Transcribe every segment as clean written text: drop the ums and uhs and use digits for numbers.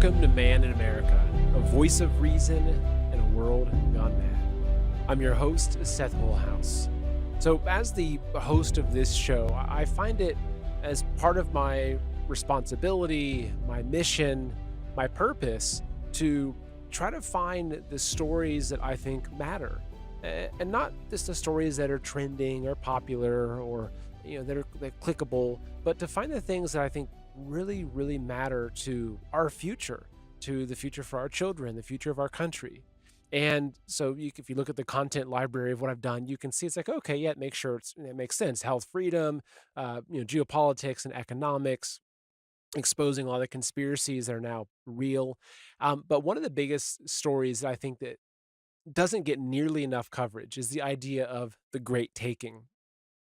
Welcome to Man in America, a voice of reason in a world gone mad. I'm your host, Seth Holhouse. So, as the host of this show, I find it as part of my responsibility, my mission, my purpose to try to find the stories that I think matter. And not just the stories that are trending or popular or that are clickable, but to find the things that I think really matter to our future, to the future for our children, the future of our country. And so if you look at the content library of what I've done, you can see it's like, okay, yeah, make sure it makes sense. Health, freedom, geopolitics and economics, exposing a lot of conspiracies that are now real. But one of the biggest stories that I think that doesn't get nearly enough coverage is the idea of the Great Taking.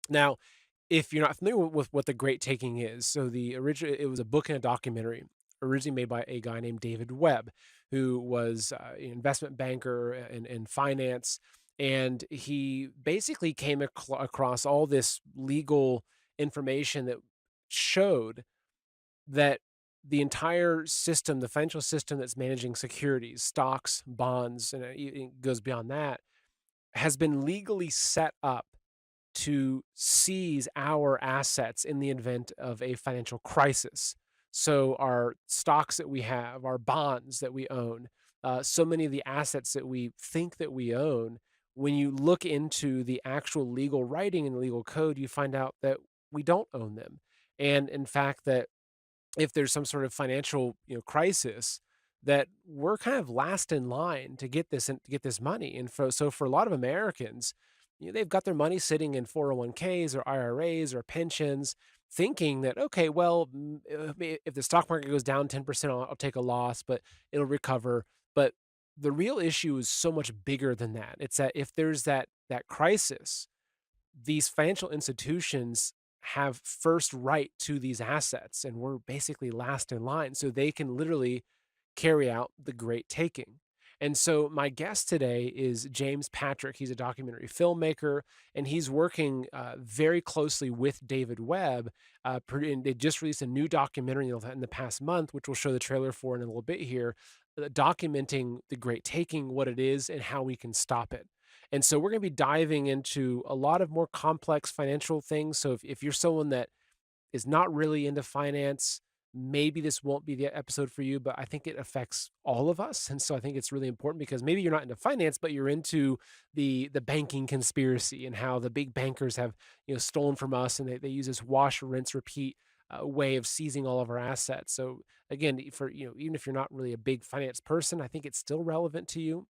Now, if you're not familiar with what the Great Taking is, so the original it was a book and a documentary originally made by a guy named David Webb, who was an investment banker in finance, and he basically came across all this legal information that showed that the entire system, the financial system that's managing securities, stocks, bonds, and it goes beyond that, has been legally set up to seize our assets in the event of a financial crisis. So, our stocks that we have, our bonds that we own, so many of the assets that we think that we own, when you look into the actual legal writing and legal code, you find out that we don't own them. And in fact, that if there's some sort of financial crisis, that we're kind of last in line to get this and to get this money. And so for a lot of Americans, they've got their money sitting in 401ks or IRAs or pensions, thinking that okay, well, if the stock market goes down 10%, I'll take a loss, but it'll recover. But the real issue is so much bigger than that. It's that if there's that crisis, these financial institutions have first right to these assets, and we're basically last in line, so they can literally carry out the Great Taking. And so my guest today is James Patrick. He's a documentary filmmaker, and he's working very closely with David Webb. And they just released a new documentary in the past month, which we'll show the trailer for in a little bit here, documenting the Great Taking, what it is, and how we can stop it. And so we're going to be diving into a lot of more complex financial things. So if you're someone that is not really into finance, maybe this won't be the episode for you, but I think it affects all of us. And so I think it's really important because maybe you're not into finance, but you're into the banking conspiracy and how the big bankers have stolen from us, and they use this wash, rinse, repeat way of seizing all of our assets. So again, for even if you're not really a big finance person, I think it's still relevant to you.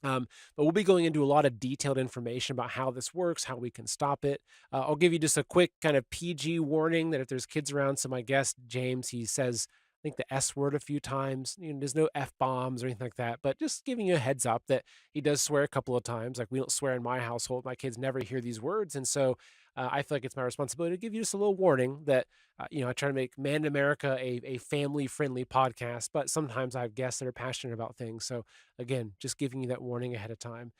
But we'll be going into a lot of detailed information about how this works, how we can stop it. I'll give you just a quick kind of PG warning that if there's kids around, so my guest, James, he says, I think the S word a few times. There's no F bombs or anything like that, but just giving you a heads up that he does swear a couple of times. Like we don't swear in my household. My kids never hear these words. And so I feel like it's my responsibility to give you just a little warning that, I try to make Man in America a family friendly podcast, but sometimes I have guests that are passionate about things. So again, just giving you that warning ahead of time.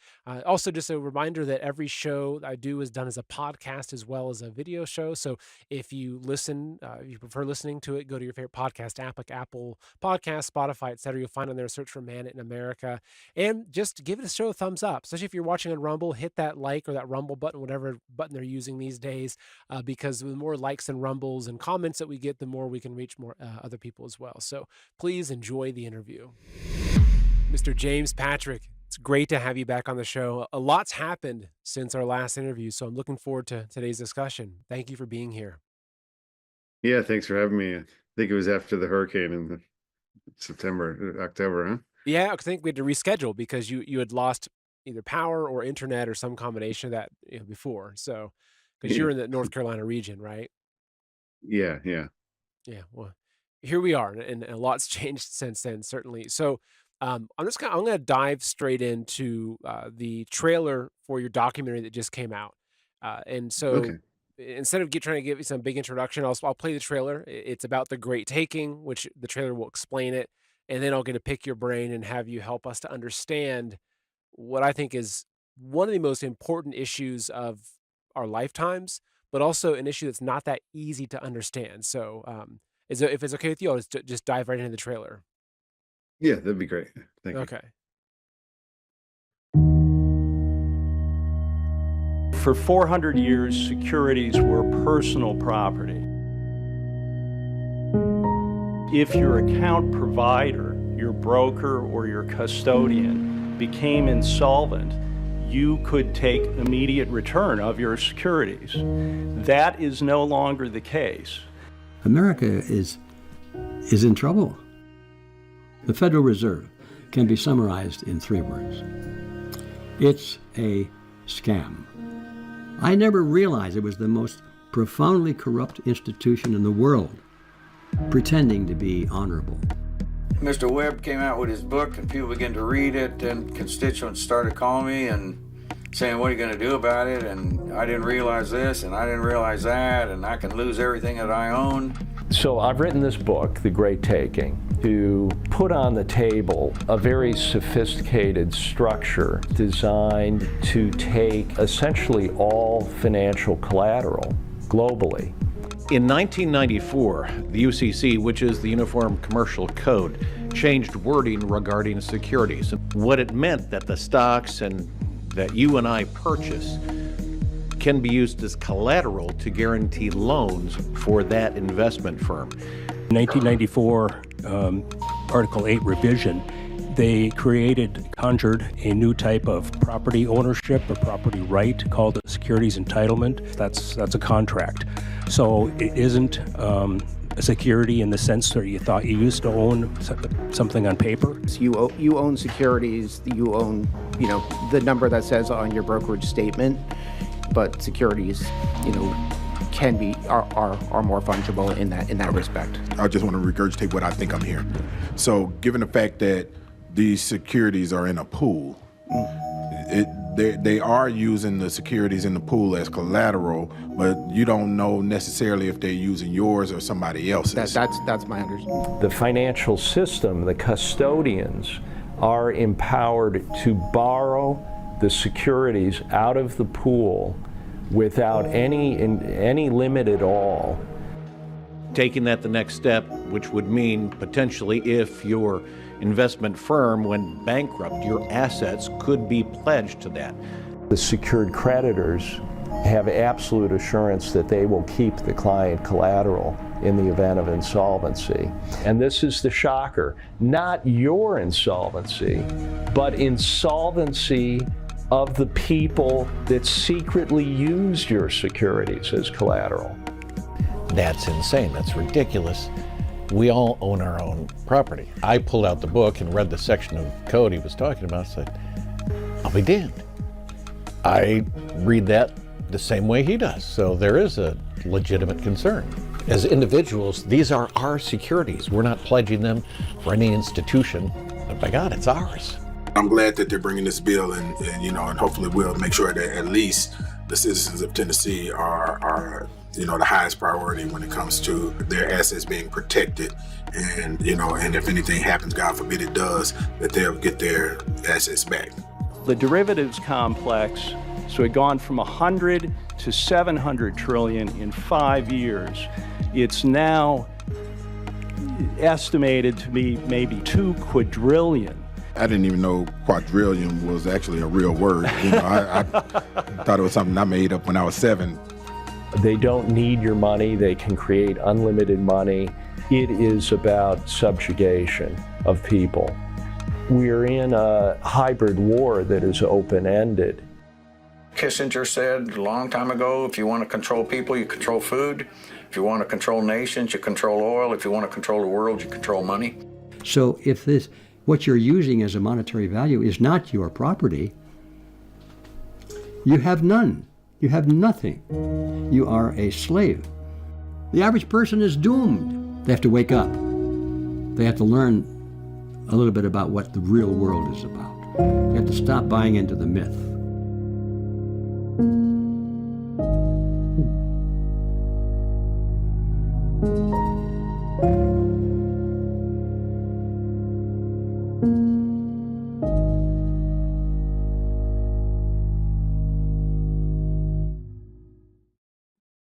Also, just a reminder that every show I do is done as a podcast as well as a video show. So if you listen, if you prefer listening to it, go to your favorite podcast app like Apple Podcast, Spotify, etc. You'll find on there, search for Man in America, and just give it a show a thumbs up. Especially if you're watching on Rumble, hit that like or that Rumble button, whatever button they're using these days, because the more likes and rumbles and comments that we get, the more we can reach more other people as well. So please enjoy the interview. Mr. James Patrick, it's great to have you back on the show. A lot's happened since our last interview, so I'm looking forward to today's discussion. Thank you for being here. Yeah, thanks for having me. I think it was after the hurricane in October, huh? Yeah, I think we had to reschedule because you had lost either power or internet or some combination of that before. So, because Yeah, you're in the North Carolina region, right? yeah. Yeah. Well, here we are, and a lot's changed since then, certainly. So, I'm gonna dive straight into the trailer for your documentary that just came out. And so Okay. instead of trying to give you some big introduction, I'll play the trailer. It's about the Great Taking, which the trailer will explain it, and then I'll get to pick your brain and have you help us to understand what I think is one of the most important issues of our lifetimes, but also an issue that's not that easy to understand. So, if it's okay with you, I'll just dive right into the trailer. Yeah, that'd be great. Thank you. Okay. For 400 years, securities were personal property. If your account provider, your broker, or your custodian became insolvent, you could take immediate return of your securities. That is no longer the case. America is in trouble. The Federal Reserve can be summarized in 3 words. It's a scam. I never realized it was the most profoundly corrupt institution in the world, pretending to be honorable. Mr. Webb came out with his book and people began to read it, and constituents started calling me and saying, what are you going to do about it? And I didn't realize this and I didn't realize that, and I can lose everything that I own. So I've written this book, The Great Taking, to put on the table a very sophisticated structure designed to take essentially all financial collateral globally. In 1994, the UCC, which is the Uniform Commercial Code, changed wording regarding securities. What it meant that the stocks and that you and I purchase can be used as collateral to guarantee loans for that investment firm. 1994 Article 8 revision, they conjured a new type of property ownership or property right called a securities entitlement. That's a contract. So it isn't a security in the sense that you thought you used to own something on paper. You own securities, you own, the number that says on your brokerage statement, but securities, are more fungible in that respect. I just want to regurgitate what I think I'm hearing. So given the fact that these securities are in a pool, they are using the securities in the pool as collateral, but you don't know necessarily if they're using yours or somebody else's. That's my understanding. The financial system, the custodians, are empowered to borrow the securities out of the pool without any limit at all. Taking that the next step, which would mean potentially if your investment firm went bankrupt, your assets could be pledged to that. The secured creditors have absolute assurance that they will keep the client collateral in the event of insolvency. And this is the shocker, not your insolvency, but insolvency of the people that secretly used your securities as collateral. That's insane. That's ridiculous. We all own our own property. I pulled out the book and read the section of code he was talking about and said, I'll be damned. I read that the same way he does. So there is a legitimate concern. As individuals, these are our securities. We're not pledging them for any institution, but by God, it's ours. I'm glad that they're bringing this bill and hopefully we'll make sure that at least the citizens of Tennessee are the highest priority when it comes to their assets being protected, and if anything happens, God forbid it does, that they'll get their assets back. The derivatives complex, so it gone from 100 to 700 trillion in 5 years. It's now estimated to be maybe 2 quadrillion. I didn't even know quadrillion was actually a real word. I thought it was something I made up when I was 7. They don't need your money. They can create unlimited money. It is about subjugation of people. We're in a hybrid war that is open-ended. Kissinger said a long time ago, if you want to control people, you control food. If you want to control nations, you control oil. If you want to control the world, you control money. So if what you're using as a monetary value is not your property, you have none. You have nothing. You are a slave. The average person is doomed. They have to wake up. They have to learn a little bit about what the real world is about. They have to stop buying into the myth.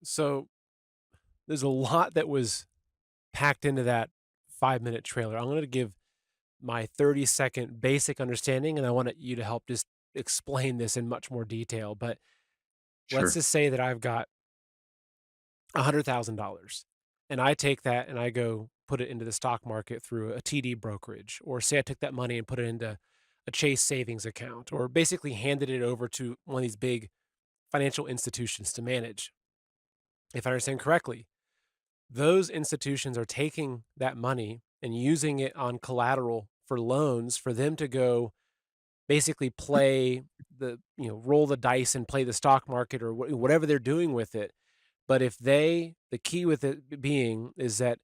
So there's a lot that was packed into that 5-minute trailer. I'm going to give my 30-second basic understanding, and I want you to help just explain this in much more detail. But let's Sure. just say that I've got $100,000 and I take that and I go put it into the stock market through a TD brokerage, or say I took that money and put it into a Chase savings account, or basically handed it over to one of these big financial institutions to manage. If I understand correctly, those institutions are taking that money and using it on collateral for loans for them to go basically play roll the dice and play the stock market, or whatever they're doing with it. But the key with it being is that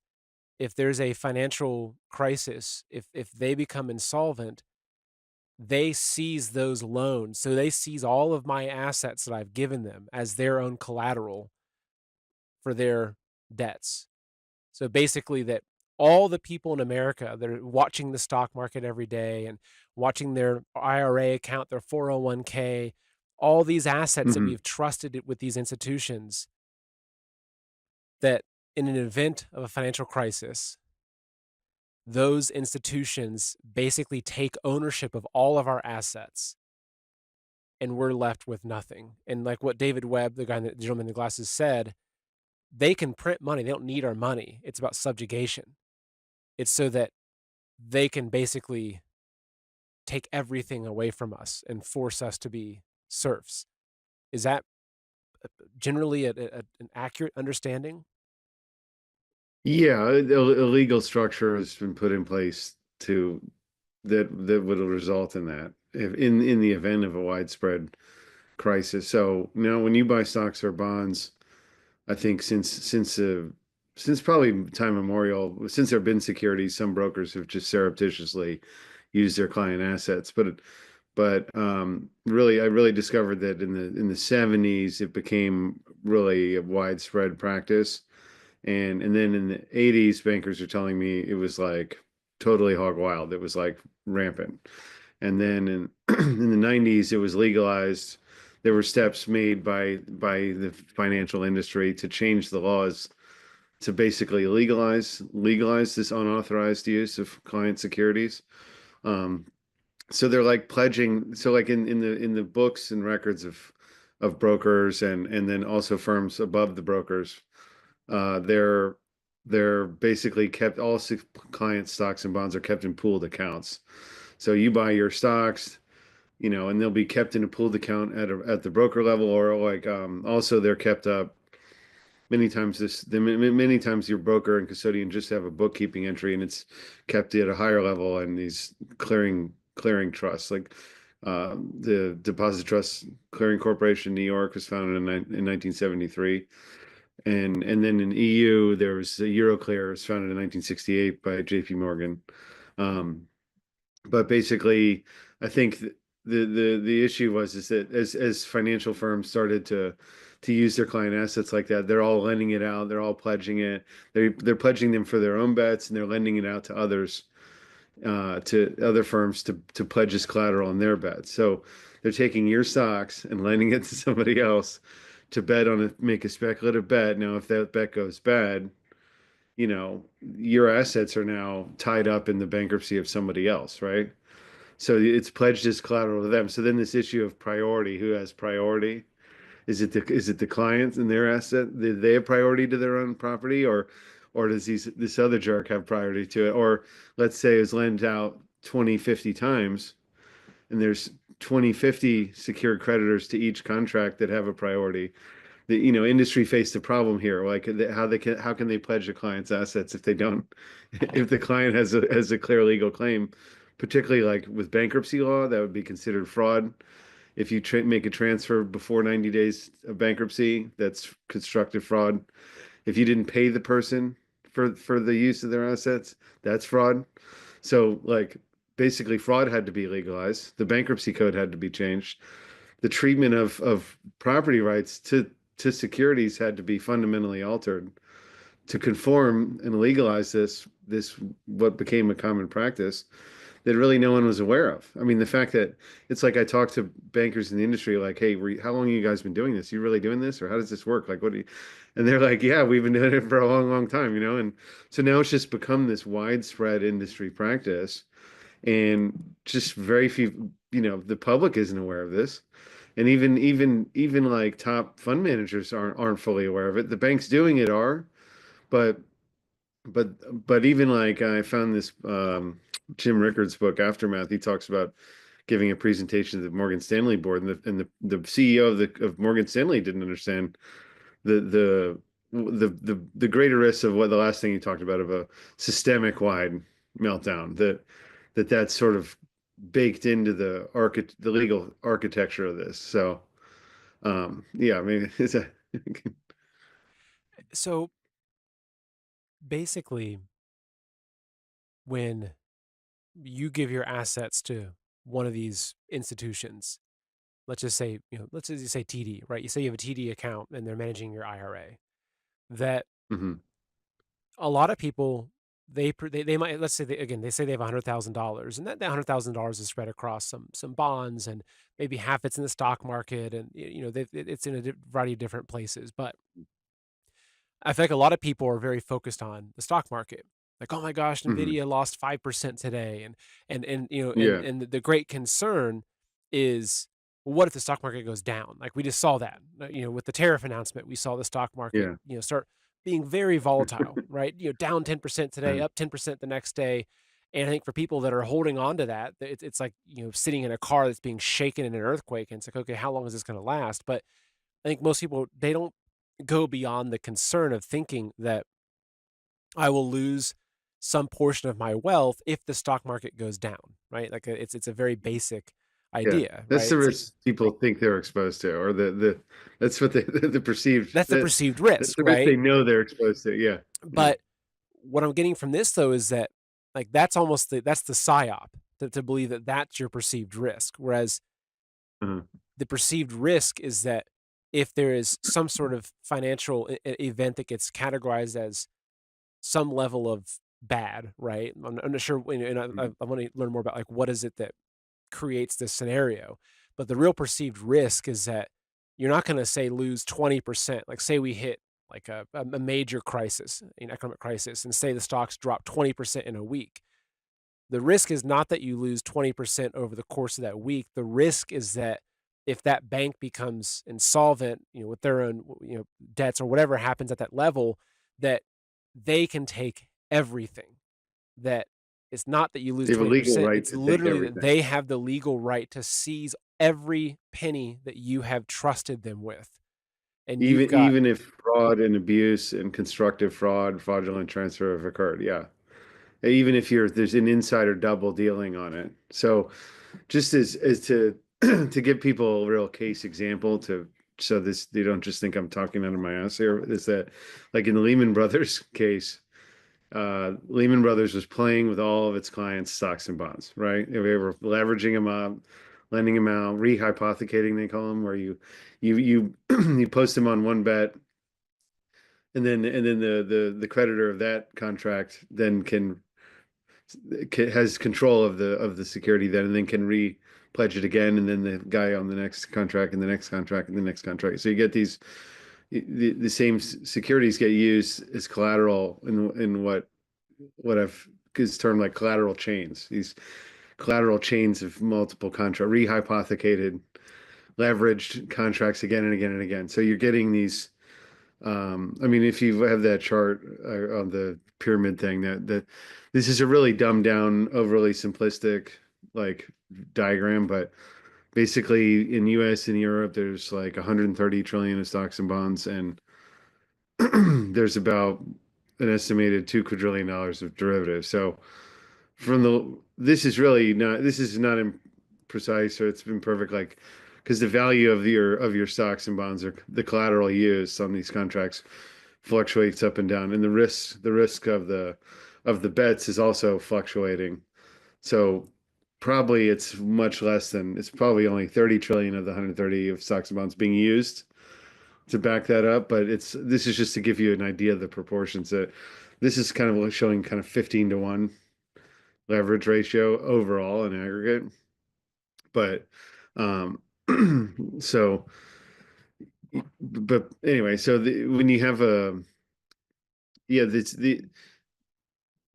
if there's a financial crisis, if they become insolvent, they seize those loans. So they seize all of my assets that I've given them as their own collateral for their debts. So basically, that all the people in America that are watching the stock market every day and watching their IRA account, their 401k, all these assets that Hmm. we've trusted with these institutions, that in an event of a financial crisis, those institutions basically take ownership of all of our assets and we're left with nothing. And like what David Webb, the gentleman in the glasses, said, they can print money. They don't need our money. It's about subjugation. It's so that they can basically take everything away from us and force us to be serfs. Is that generally an accurate understanding? Yeah, a legal structure has been put in place to that would result in that if in the event of a widespread crisis. So now, when you buy stocks or bonds, I think since probably time immemorial, since there have been securities, some brokers have just surreptitiously used their client assets. But really, I really discovered that in the 70s, it became really a widespread practice. And then in the 80s, bankers are telling me it was like totally hog wild. It was like rampant. And then in in the 90s, it was legalized. There were steps made by the financial industry to change the laws to basically legalize this unauthorized use of client securities. Um, so they're like pledging. So like in the books and records of brokers and then also firms above the brokers, uh, they're they're basically kept all client stocks and bonds are kept in pooled accounts. So you buy your stocks, and they'll be kept in a pooled account at the broker level, or like also they're kept up many times your broker and custodian just have a bookkeeping entry and it's kept at a higher level in these clearing trusts. Like the Deposit Trust Clearing Corporation in New York was founded in 1973. And then in EU, there was Euroclear, was founded in 1968 by JP Morgan. Um, but basically, I think the issue was is that as financial firms started to use their client assets like that, they're all lending it out, they're all pledging it, they're pledging them for their own bets, and they're lending it out to other firms to pledge as collateral on their bets. So they're taking your stocks and lending it to somebody else to make a speculative bet. Now, if that bet goes bad, your assets are now tied up in the bankruptcy of somebody else, right? So it's pledged as collateral to them. So then this issue of priority, who has priority? Is it the clients and their asset? Do they have priority to their own property, or does this other jerk have priority to it? Or let's say it's lent out 20, 50 times, and there's 20, 50 secured creditors to each contract that have a priority. The industry faced a problem here, like how can they pledge a client's assets if they don't, if the client has a clear legal claim, particularly like with bankruptcy law, that would be considered fraud. If you make a transfer before 90 days of bankruptcy, that's constructive fraud. If you didn't pay the person for the use of their assets, that's fraud. So like basically fraud had to be legalized. The bankruptcy code had to be changed. The treatment of property rights to securities had to be fundamentally altered to conform and legalize this what became a common practice that really no one was aware of. I mean, the fact that it's like I talked to bankers in the industry, like, hey, how long have you guys been doing this? You really doing this, or how does this work? Like, what do you? And they're like, yeah, we've been doing it for a long, long time, And so now it's just become this widespread industry practice, and just very few, the public isn't aware of this. And even like top fund managers aren't fully aware of it. The banks doing it are, but but even like I found this Jim Rickards book Aftermath. He talks about giving a presentation to the Morgan Stanley board, and the CEO of Morgan Stanley didn't understand the the greater risk of what the last thing he talked about, of a systemic wide meltdown, that's sort of baked into the legal architecture of this. So yeah, I mean, So basically, when you give your assets to one of these institutions, let's just say, let's just say TD, right? You say you have a TD account and they're managing your IRA, that mhm, a lot of people, they might, let's say they say they have $100,000, and that $100,000 is spread across some bonds, and maybe half it's in the stock market, and it's in a variety of different places. But I feel like a lot of people are very focused on the stock market. Like, oh my gosh, mhm, Nvidia lost 5% today, and yeah, the great concern is, well, what if the stock market goes down? Like we just saw that, with the tariff announcement, we saw the stock market, yeah, start being very volatile, right? Down 10% today, uh, up 10% the next day. And I think for people that are holding on to that, it's like, sitting in a car that's being shaken in an earthquake, and it's like, okay, how long is this going to last? But I think most people, they don't go beyond the concern of thinking that I will lose some portion of my wealth if the stock market goes down, right? Like it's a very basic yeah. idea, That's right? the It's like risk people think they're exposed to, or that's what the perceived, that's the perceived that's risk, the risk they right? know they're exposed to. Yeah, yeah. But what I'm getting from this though is that, like, that's the psyop, to believe that that's your perceived risk, whereas Uh-huh. the perceived risk is that if there is some sort of financial event that gets categorized as some level of bad, right? I'm not sure, and Mhm. I want to learn more about, like, what is it that creates this scenario. But the real perceived risk is that you're not going to say lose 20%. Like, say we hit like a major crisis, an economic crisis, and say the stocks drop 20% in a week. The risk is not that you lose 20% over the course of that week. The risk is that if that bank becomes insolvent, with their own, debts or whatever happens at that level, that they can take everything. That it's not that you lose They have a legal 20%, right it's to take literally that everything. they have the legal right to seize every penny that you have trusted them with. And you've got Even if fraud and abuse and constructive fraud, fraudulent transfer have occurred, yeah. Even if there's an insider double dealing on it. So just as to to give people a real case example, so this they don't just think I'm talking out of my ass here, is that like in the Lehman Brothers case, Lehman Brothers was playing with all of its clients' stocks and bonds, right? They were leveraging them up, lending them out, rehypothecating, they call them, where you you post them on one bet, and then the creditor of that contract then has control of the security then, and then can pledge it again, and then the guy on the next contract and the next contract and the next contract. So you get the same securities get used as collateral in what I've is termed like collateral chains. These collateral chains of multiple contract rehypothecated, leveraged contracts again and again and again. So you're getting these. I mean, if you have that chart on the pyramid thing, that this is a really dumbed down, overly simplistic like diagram, but basically in US and Europe, there's like 130 trillion of stocks and bonds, and there's about an estimated $2 quadrillion of derivatives. So this is not precise, or it's been perfect, like because the value of your stocks and bonds, or the collateral used on these contracts, fluctuates up and down, and the risk of the bets is also fluctuating. So probably it's probably only 30 trillion of the 130 of stocks and bonds being used to back that up. But this is just to give you an idea of the proportions. That this is kind of showing kind of 15 to 1 leverage ratio overall in aggregate. But so but anyway, so when you have a yeah,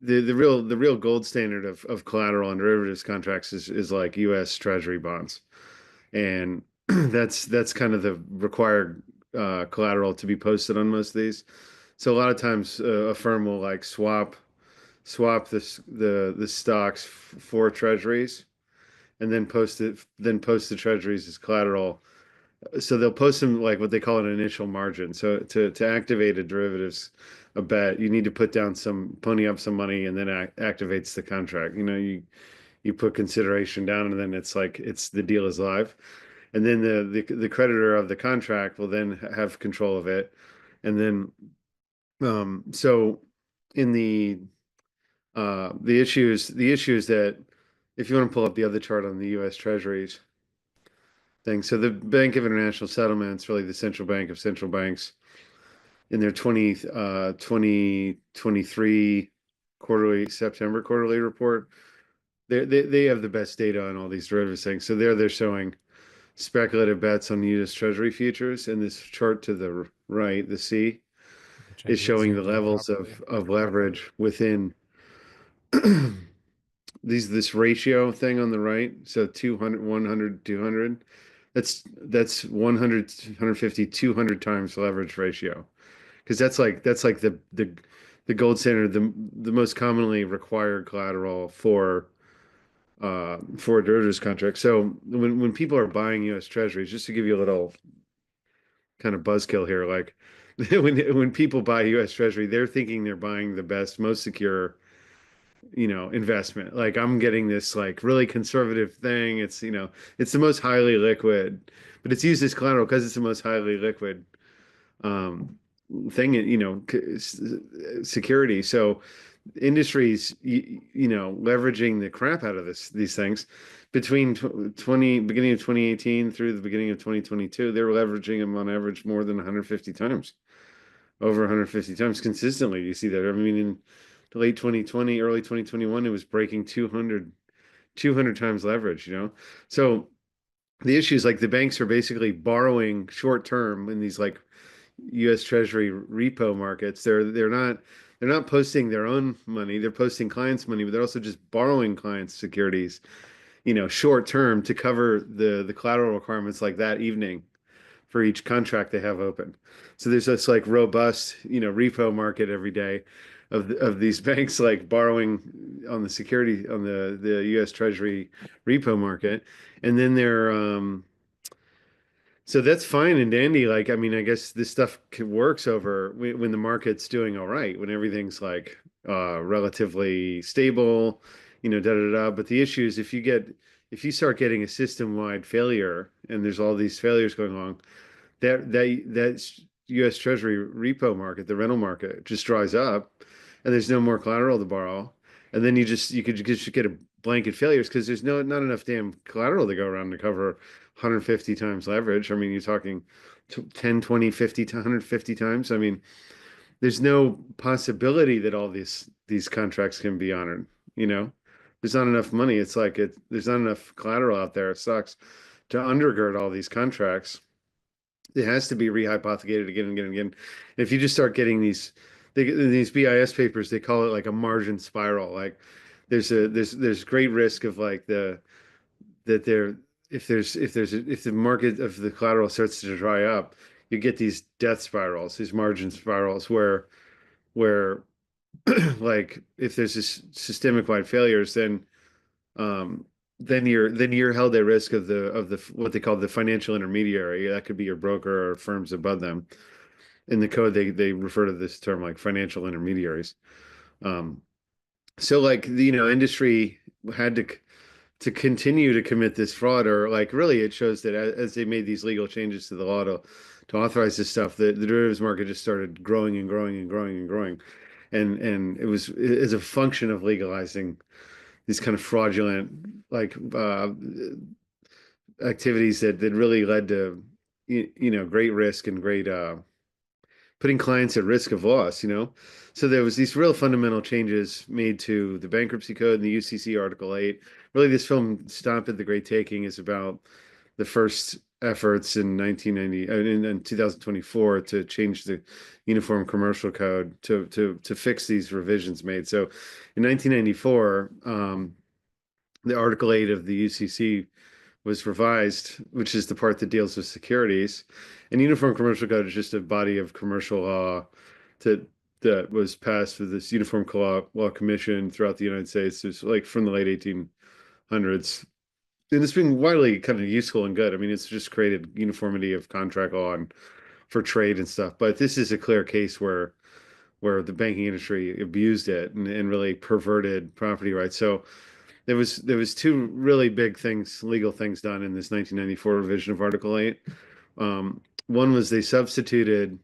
the real gold standard of collateral and derivatives contracts is like U.S. Treasury bonds, and that's kind of the required collateral to be posted on most of these. So a lot of times a firm will like swap the stocks for treasuries, and then post the treasuries as collateral. So they'll post them like what they call an initial margin. So to activate a derivatives a bet, you need to pony up some money, and then activates the contract. You put consideration down, and then it's the deal is live, and then the creditor of the contract will then have control of it, and then so in the issue is that if you want to pull up the other chart on the U.S. Treasuries thing, so the Bank of International Settlements, really the central bank of central banks, in their 2023 September quarterly report, they have the best data on all these derivatives things. So they're showing speculative bets on U.S. Treasury futures, and this chart to the right, the C, is showing the levels of leverage within this ratio thing on the right. So 200, 100, 200. That's 100, 150, 200 times leverage ratio. Because that's like the gold standard, the most commonly required collateral for a derivatives contract. So when people are buying U.S. Treasuries, just to give you a little kind of buzzkill here, like when people buy U.S. Treasury, they're thinking they're buying the best, most secure, investment. Like, I'm getting this like really conservative thing. It's the most highly liquid, but it's used as collateral because it's the most highly liquid um, thing, security. So industries, leveraging the crap out of these things between beginning of 2018 through the beginning of 2022, they were leveraging them on average more than 150 times, over 150 times consistently. You see that. I mean, in late 2020, early 2021, it was breaking 200 times leverage. So the issue is like the banks are basically borrowing short term in these like U.S. Treasury repo markets. They're not posting their own money. They're posting clients' money, but they're also just borrowing clients' securities, short term to cover the collateral requirements like that evening for each contract they have open. So there's this like robust, repo market every day of these banks like borrowing on the U.S. Treasury repo market, and then so that's fine and dandy. Like, I mean, I guess this stuff works over when the market's doing all right, when everything's like relatively stable, da da da. But the issue is if you start getting a system-wide failure, and there's all these failures going on, that U.S. Treasury repo market, the rental market, just dries up, and there's no more collateral to borrow, and then you could just get a blanket failures because there's not enough damn collateral to go around to cover 150 times leverage. I mean, you're talking 10, 20, 50 to 150 times. I mean, there's no possibility that all these contracts can be honored. There's not enough money. It's like there's not enough collateral out there. It sucks to undergird all these contracts. It has to be rehypothecated again and again and again. If you just start getting these BIS papers, they call it like a margin spiral. Like there's great risk of like if the market of the collateral starts to dry up, you get these death spirals, these margin spirals where like if there's this systemic wide failures, then you're held at risk of the what they call the financial intermediary. That could be your broker or firms above them. In the code, they refer to this term like financial intermediaries. So like the industry had to continue to commit this fraud, or like really it shows that as they made these legal changes to the law to authorize this stuff, the derivatives market just started growing and growing and growing and growing, and it was as a function of legalizing these kind of fraudulent like activities that really led to great risk and great putting clients at risk of loss. So there was these real fundamental changes made to the bankruptcy code and the UCC Article 8. Really, this film Stop at the Great Taking is about the first efforts in 1990 in 2024 to change the Uniform Commercial Code to fix these revisions made. So in 1994, the Article 8 of the UCC was revised, which is the part that deals with securities. And Uniform Commercial Code is just a body of commercial law that was passed with this Uniform Law Commission throughout the United States. It was like from the late 1800s. And it's been widely kind of useful and good. I mean, it's just created uniformity of contract law and for trade and stuff. But this is a clear case where the banking industry abused it and really perverted property rights. So there was two really big things, legal things done in this 1994 revision of Article 8. One was they substituted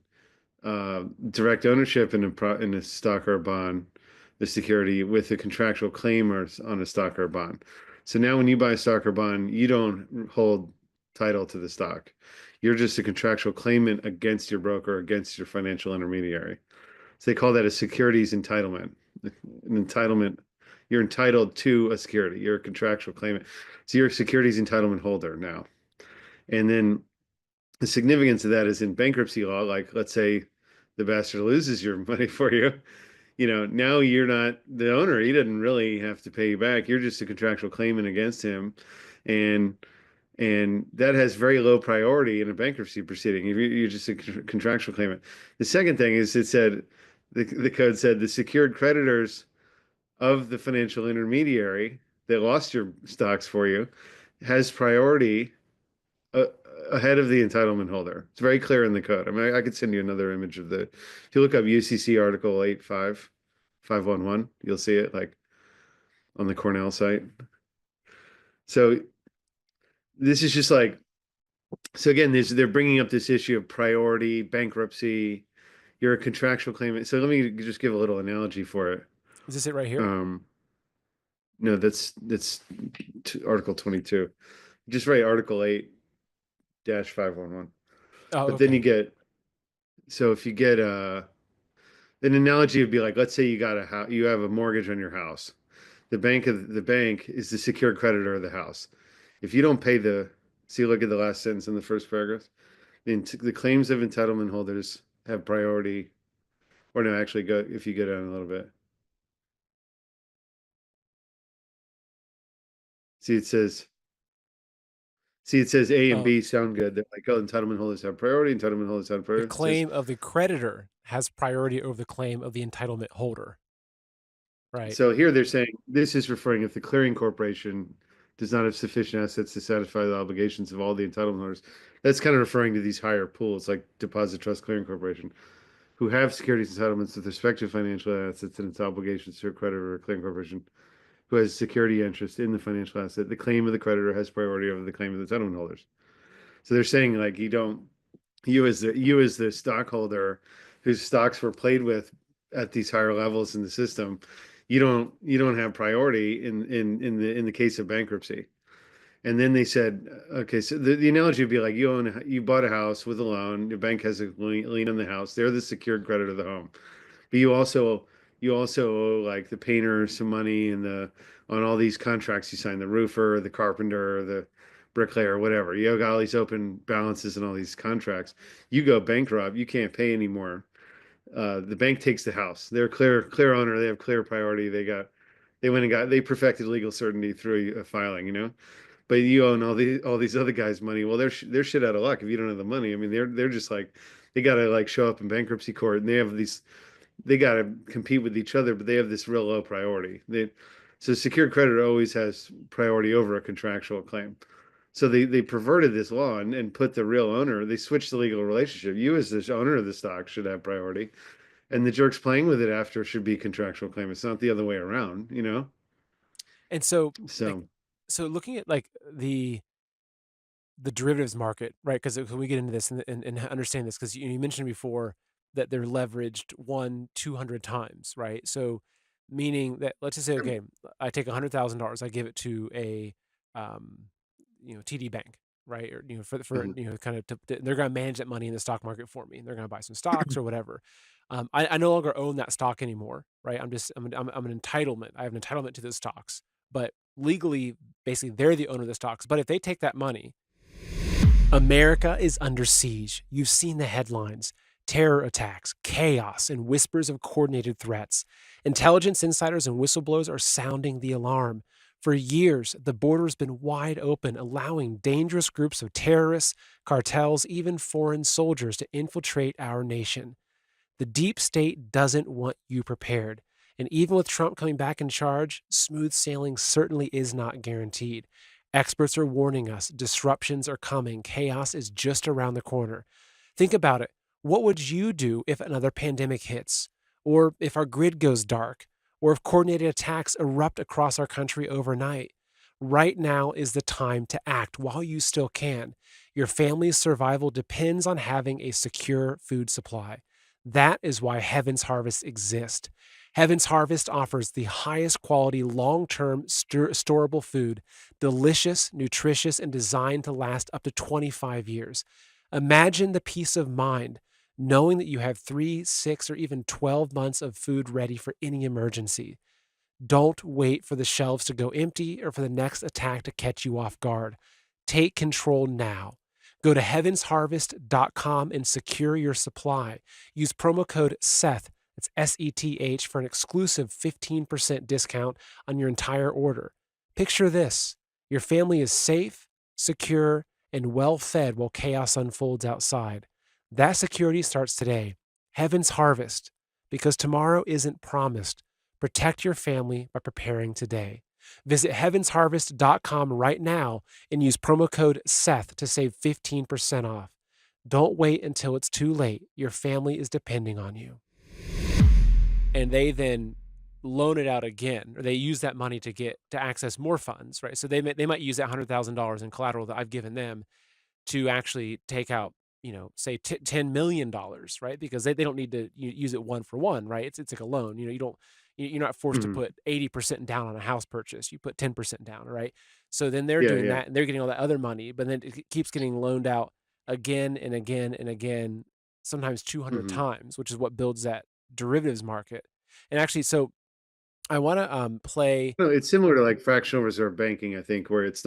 direct ownership in a stock or a bond, the security, with a contractual claim on a stock or a bond. So now when you buy a stock or bond, you don't hold title to the stock. You're just a contractual claimant against your broker, against your financial intermediary. So they call that a securities entitlement. An entitlement, you're entitled to a security. You're a contractual claimant. So you're a securities entitlement holder now. And then the significance of that is in bankruptcy law, like let's say the bastard loses your money for you, now you're not the owner. He doesn't really have to pay you back. You're just a contractual claimant against him. And that has very low priority in a bankruptcy proceeding. You're just a contractual claimant. The second thing is it said, the code said the secured creditors of the financial intermediary that lost your stocks for you has priority ahead of the entitlement holder. It's very clear in the code. I mean, I could send you another image of if you look up UCC Article 85511, you'll see it like on the Cornell site. So this is just like, so again, they're bringing up this issue of priority, bankruptcy. You're a contractual claimant. So let me just give a little analogy for it. Is this it right here? No, that's Article 22. Just write Article 8-511. But then you get, so if you get an analogy would be like, let's say you have a mortgage on your house. The bank is the secured creditor of the house. If you don't pay see, look at the last sentence in the first paragraph. The claims of entitlement holders have priority, or no, actually if you go down a little bit. See, it says A and B sound good. They're like, entitlement holders have priority, entitlement holders have priority. The claim of the creditor has priority over the claim of the entitlement holder. Right. So here they're saying this is referring if the clearing corporation does not have sufficient assets to satisfy the obligations of all the entitlement holders. That's kind of referring to these higher pools like Deposit Trust Clearing Corporation, who have securities entitlements with respect to financial assets and its obligations to a creditor or clearing corporation who has security interest in the financial asset. The claim of the creditor has priority over the claim of the entitlement holders. So they're saying like you as the stockholder whose stocks were played with at these higher levels in the system, you don't have priority in the case of bankruptcy. And then they said, okay, so the analogy would be like you bought a house with a loan, your bank has a lien on the house, they're the secured creditor of the home. But you also owe like the painter some money on all these contracts you signed, the roofer, the carpenter, the bricklayer, whatever. You got all these open balances and all these contracts. You go bankrupt, you can't pay anymore. The bank takes the house. They're clear owner. They have clear priority. They perfected legal certainty through a filing, But you own all these other guys' money. Well, they're shit out of luck if you don't have the money. I mean, they're just like they gotta like show up in bankruptcy court and they gotta compete with each other, but they have this real low priority. So secured creditor always has priority over a contractual claim. So they perverted this law and put the real owner, they switched the legal relationship. You as the owner of the stock should have priority. And the jerks playing with it after should be contractual claim. It's not the other way around, And so looking at like the derivatives market, right? Because when we get into this and understand this, because you mentioned before that they're leveraged 200 times, right? So meaning that let's just say, okay, I take $100,000, I give it to a TD Bank, right? Or for kind of they're going to manage that money in the stock market for me. They're going to buy some stocks or whatever. I no longer own that stock anymore, right? I'm an entitlement. I have an entitlement to those stocks, but legally, basically, they're the owner of the stocks. But if they take that money America is under siege. You've seen the headlines. Terror attacks, chaos, and whispers of coordinated threats. Intelligence insiders and whistleblowers are sounding the alarm. For years, the border's been wide open, allowing dangerous groups of terrorists, cartels, even foreign soldiers to infiltrate our nation. The deep state doesn't want you prepared. And even with Trump coming back in charge, smooth sailing certainly is not guaranteed. Experts are warning us disruptions are coming. Chaos is just around the corner. Think about it. What would you do if another pandemic hits? Or if our grid goes dark? Or if coordinated attacks erupt across our country overnight? Right now is the time to act while you still can. Your family's survival depends on having a secure food supply. That is why Heaven's Harvest exists. Heaven's Harvest offers the highest quality, long-term, storable food, delicious, nutritious, and designed to last up to 25 years. Imagine the peace of mind knowing that you have 3, 6, or even 12 months of food ready for any emergency. Don't wait for the shelves to go empty or for the next attack to catch you off guard. Take control now. Go to heavensharvest.com and secure your supply. Use promo code SETH, that's SETH, for an exclusive 15% discount on your entire order. Picture this. Your family is safe, secure, and well-fed while chaos unfolds outside. That security starts today. Heaven's Harvest, because tomorrow isn't promised. Protect your family by preparing today. Visit heavensharvest.com right now and use promo code SETH to save 15% off. Don't wait until it's too late. Your family is depending on you. And they then loan it out again, or they use that money to access more funds, right? So they might use that $100,000 in collateral that I've given them to actually take out, say $10 million, right? Because they don't need to use it one for one, right? It's like a loan. You're not forced to put 80% down on a house purchase. You put 10% down, right? So then they're doing that, and they're getting all that other money, but then it keeps getting loaned out again and again and again, sometimes 200 times, which is what builds that derivatives market. And actually, so I want to play. No, it's similar to like fractional reserve banking, I think, where it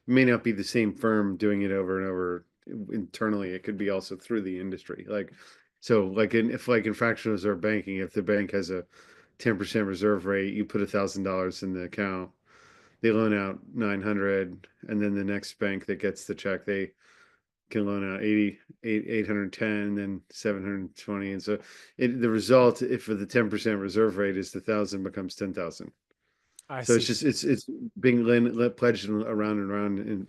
may not be the same firm doing it over and over internally. It could be also through the industry. In fractional reserve banking, if the bank has a 10% reserve rate, you put $1,000 in the account, they loan out 900, and then the next bank that gets the check, they can loan out 810, then 720, and so the result, if for the 10% reserve rate, is the 1,000 becomes 10,000. So it's being pledged around and around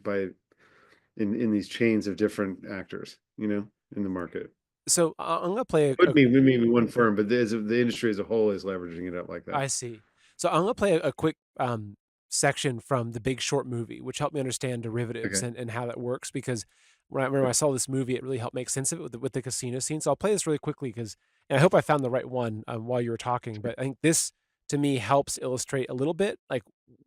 in these chains of different actors, in the market. So I'm going to play maybe one firm, but the industry as a whole is leveraging it up like that. I see. So I'm going to play a quick section from the Big Short movie, which helped me understand derivatives and how that works, because when I saw this movie, it really helped make sense of it with the casino scene. So I'll play this really quickly and I hope I found the right one while you were talking, but I think this, to me, helps illustrate a little bit like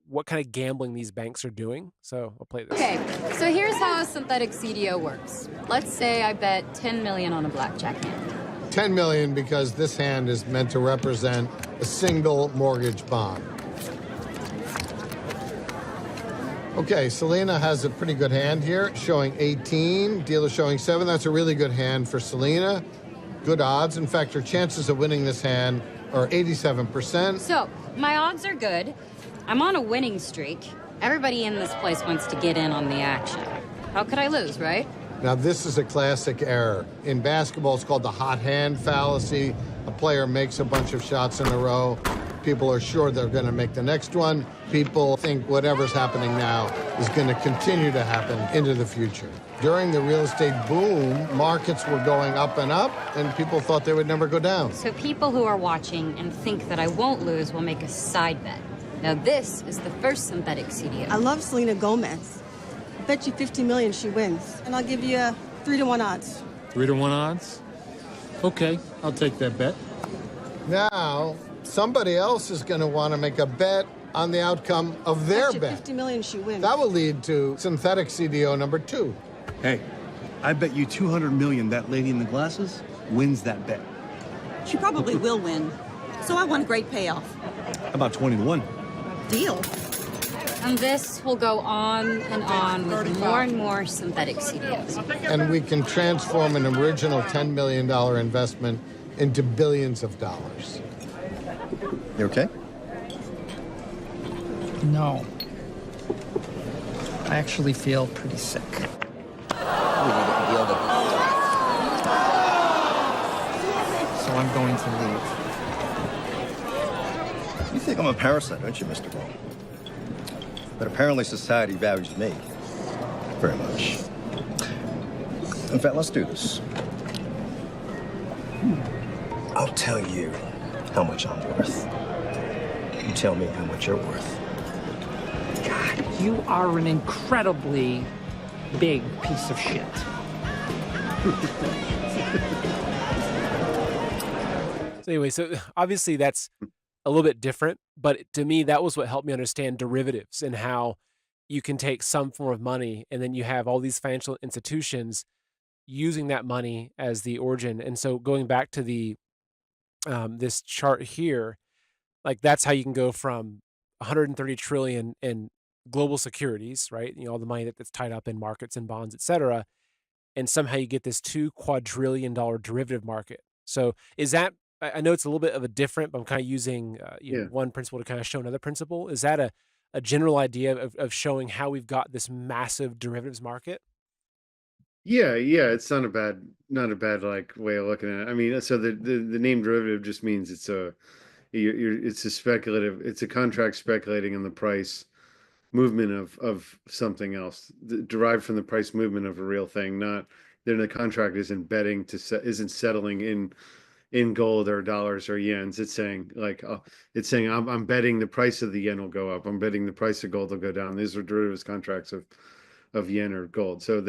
what kind of gambling these banks are doing. So I'll play this. Okay, so here's how a synthetic CDO works. Let's say I bet $10 million on a blackjack hand. $10 million because this hand is meant to represent a single mortgage bond. Okay, Selena has a pretty good hand here, showing 18, dealer showing 7. That's a really good hand for Selena. Good odds. In fact, her chances of winning this hand are 87%. So, my odds are good. I'm on a winning streak. Everybody in this place wants to get in on the action. How could I lose, right? Now, this is a classic error. In basketball, it's called the hot hand fallacy. A player makes a bunch of shots in a row. People are sure they're going to make the next one. People think whatever's happening now is going to continue to happen into the future. During the real estate boom, markets were going up and up, and people thought they would never go down. So people who are watching and think that I won't lose will make a side bet. Now this is the first synthetic CDO. I love Selena Gomez. I bet you $50 million she wins, and I'll give you a 3-to-1 odds. 3-to-1 odds? Okay, I'll take that bet. Now, somebody else is going to want to make a bet on the outcome of their bet. $50 million she wins. That will lead to synthetic CDO number 2. Hey, I bet you $200 million that lady in the glasses wins that bet. She probably will win. So I want a great payoff. How about 20-to-1? Deal. And this will go on with more and more synthetic CDs. And we can transform an original $10 million investment into billions of dollars. You okay? No. I actually feel pretty sick. We need a deal to... So I'm going to leave. You think I'm a parasite, don't you, Mr. Wall? But apparently society values me very much. In fact, let's do this. I'll tell you how much I'm worth. You tell me how much you're worth. God, you are an incredibly big piece of shit. So anyway, so obviously that's a little bit different, but to me, that was what helped me understand derivatives and how you can take some form of money and then you have all these financial institutions using that money as the origin. And so going back to the this chart here, like that's how you can go from 130 trillion in global securities, right? You know, all the money that's tied up in markets and bonds, et cetera. And somehow you get this $2 quadrillion derivative market. So is that, I know it's a little bit of a different, but I'm kind of using one principle to kind of show another principle. Is that a general idea of showing how we've got this massive derivatives market? Yeah, it's not a bad like way of looking at it. I mean, so the name derivative just means it's a speculative, it's a contract speculating on the price movement of something else, derived from the price movement of a real thing. Not then the contract isn't betting isn't settling in gold or dollars or yens. It's saying I'm betting the price of the yen will go up. I'm betting the price of gold will go down. These are derivatives contracts of yen or gold. So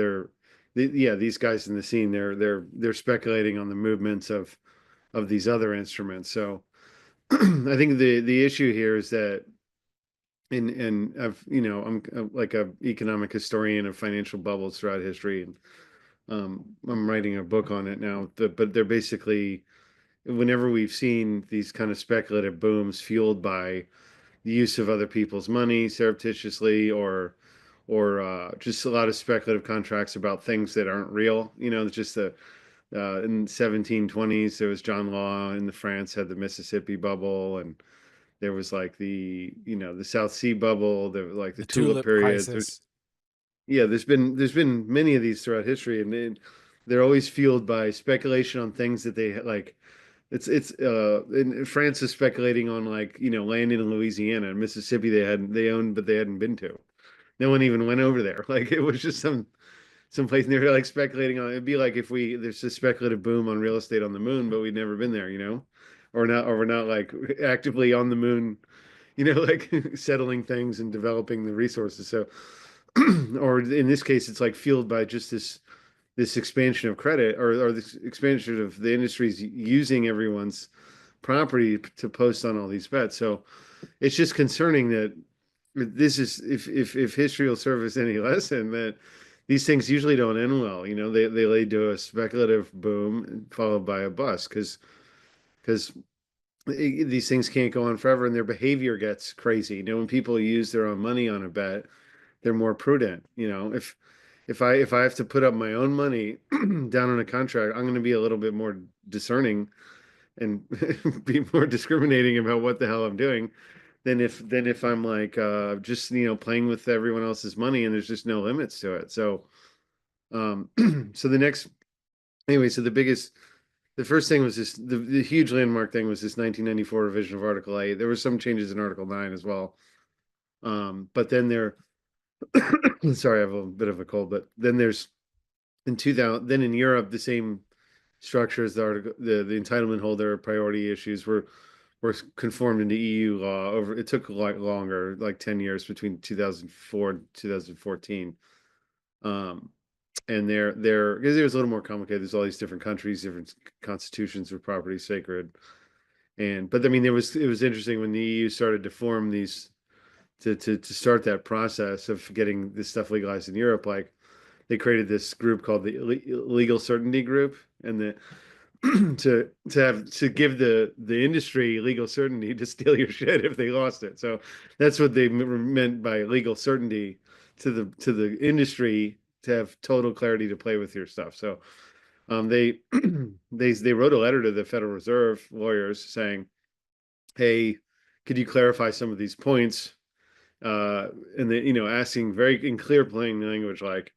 these guys in the scene, they're speculating on the movements of these other instruments. So I think the issue here is that and I'm like a economic historian of financial bubbles throughout history, and I'm writing a book on it now. But they're basically, whenever we've seen these kind of speculative booms fueled by the use of other people's money surreptitiously, or just a lot of speculative contracts about things that aren't real. Just in the 1720s, there was John Law in France had the Mississippi bubble, and there was like the South Sea bubble, the tulip period. There's been many of these throughout history, and they're always fueled by speculation on things that they like. It's in France is speculating on land in Louisiana and Mississippi they owned but they hadn't been to. No one even went over there. Like it was just some place, and they're like speculating on. It'd be like if there's a speculative boom on real estate on the moon, but we'd never been there, or we're not like actively on the moon, like settling things and developing the resources. So, or in this case, it's like fueled by just this expansion of credit, or this expansion of the industries using everyone's property to post on all these bets. So it's just concerning that this is, if history will serve us any lesson, that these things usually don't end well. They lead to a speculative boom followed by a bust, because these things can't go on forever, and their behavior gets crazy. When people use their own money on a bet, they're more prudent. If I have to put up my own money down on a contract, I'm going to be a little bit more discerning and be more discriminating about what the hell I'm doing than if I'm like just playing with everyone else's money and there's just no limits to it. So so the first thing was the huge landmark thing was this 1994 revision of Article 8. There were some changes in Article 9 as well. But then sorry, I have a bit of a cold, but then there's in 2000, then in Europe, the same structure as the entitlement holder priority issues were conformed into EU law. It took a lot longer, like 10 years between 2004 and 2014. And because it was a little more complicated. There's all these different countries, different constitutions of property sacred. But I mean, it was interesting when the EU started to form these to start that process of getting this stuff legalized in Europe. Like they created this group called the Legal Certainty Group, and to give the industry legal certainty to steal your shit if they lost it. So that's what they meant by legal certainty to the industry, to have total clarity to play with your stuff. So they they wrote a letter to the Federal Reserve lawyers saying, hey, could you clarify some of these points? And they, asking very in clear plain language, like,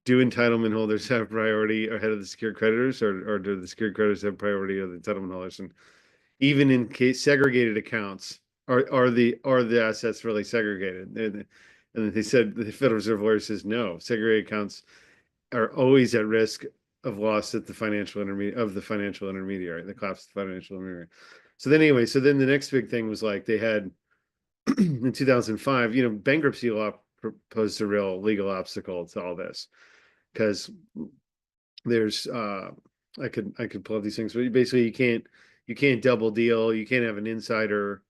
do entitlement holders have priority ahead of the secured creditors, or do the secured creditors have priority of the entitlement holders? And even in case segregated accounts, are the assets really segregated? And they said, the Federal Reserve lawyer says no, segregated accounts are always at risk of loss at the financial intermediary, the collapse of the financial intermediary. So then anyway, so then the next big thing was, like, they had in 2005, bankruptcy law posed a real legal obstacle to all this, because there's I could pull up these things, but basically you can't double deal, you can't have an insider,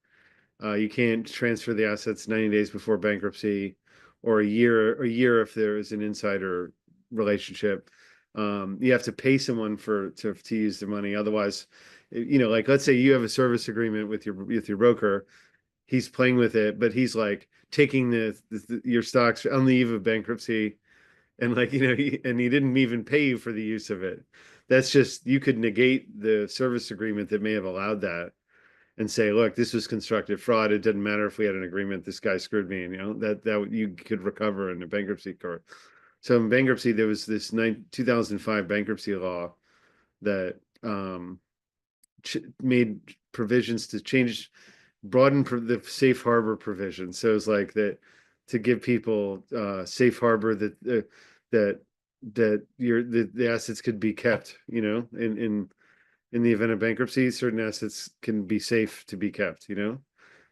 you can't transfer the assets 90 days before bankruptcy, or a year if there is an insider relationship. You have to pay someone to use the money. Otherwise, like, let's say you have a service agreement with your broker, he's playing with it, but he's like taking your stocks on the eve of bankruptcy, and, like, he didn't even pay you for the use of it. That's just, you could negate the service agreement that may have allowed that, and say, look, this was constructive fraud. It didn't matter if we had an agreement. This guy screwed me, and that you could recover in a bankruptcy court. So in bankruptcy, there was this 2005 bankruptcy law that made provisions to broaden the safe harbor provision. So it's like that, to give people safe harbor that the assets could be kept. In the event of bankruptcy, certain assets can be safe to be kept.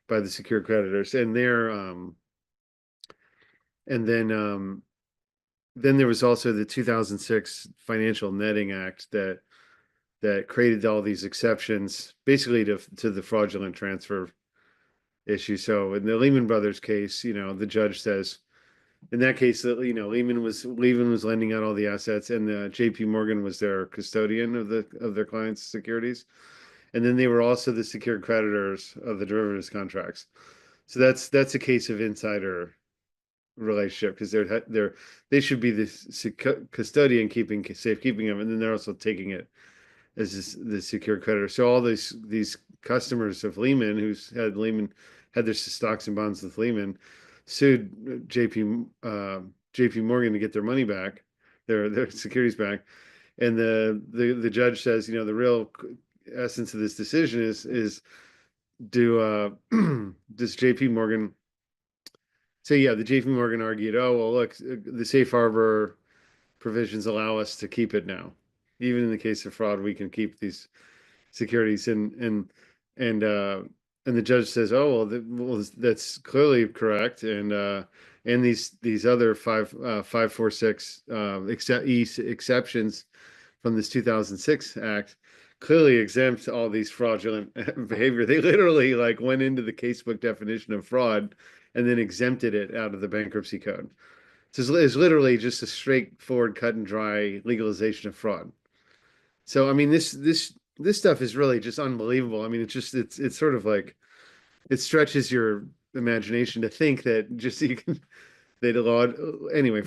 By the secured creditors, and then there was also the 2006 Financial Netting Act that created all these exceptions, basically to the fraudulent transfer issue. So in the Lehman Brothers case, the judge says, in that case, that Lehman was lending out all the assets, and J.P. Morgan was their custodian of their clients' securities, and then they were also the secured creditors of the derivatives contracts. So that's a case of insider relationship, because they should be the custodian safekeeping them, and then they're also taking it as the secured creditor. So all these customers of Lehman had their stocks and bonds with Lehman, sued JP Morgan to get their money back, their securities back, and the judge says, the real essence of this decision is does JP Morgan say, the JP Morgan argued, oh well, look, the safe harbor provisions allow us to keep it now, even in the case of fraud, we can keep these securities, and the judge says, oh well, that's clearly correct, and these other 546 exceptions from this 2006 act clearly exempt all these fraudulent behavior. They literally, like, went into the casebook definition of fraud and then exempted it out of the bankruptcy code. So it's literally just a straightforward, cut and dry legalization of fraud. So I mean, this stuff is really just unbelievable. I mean, it's sort of like, it stretches your imagination to think that just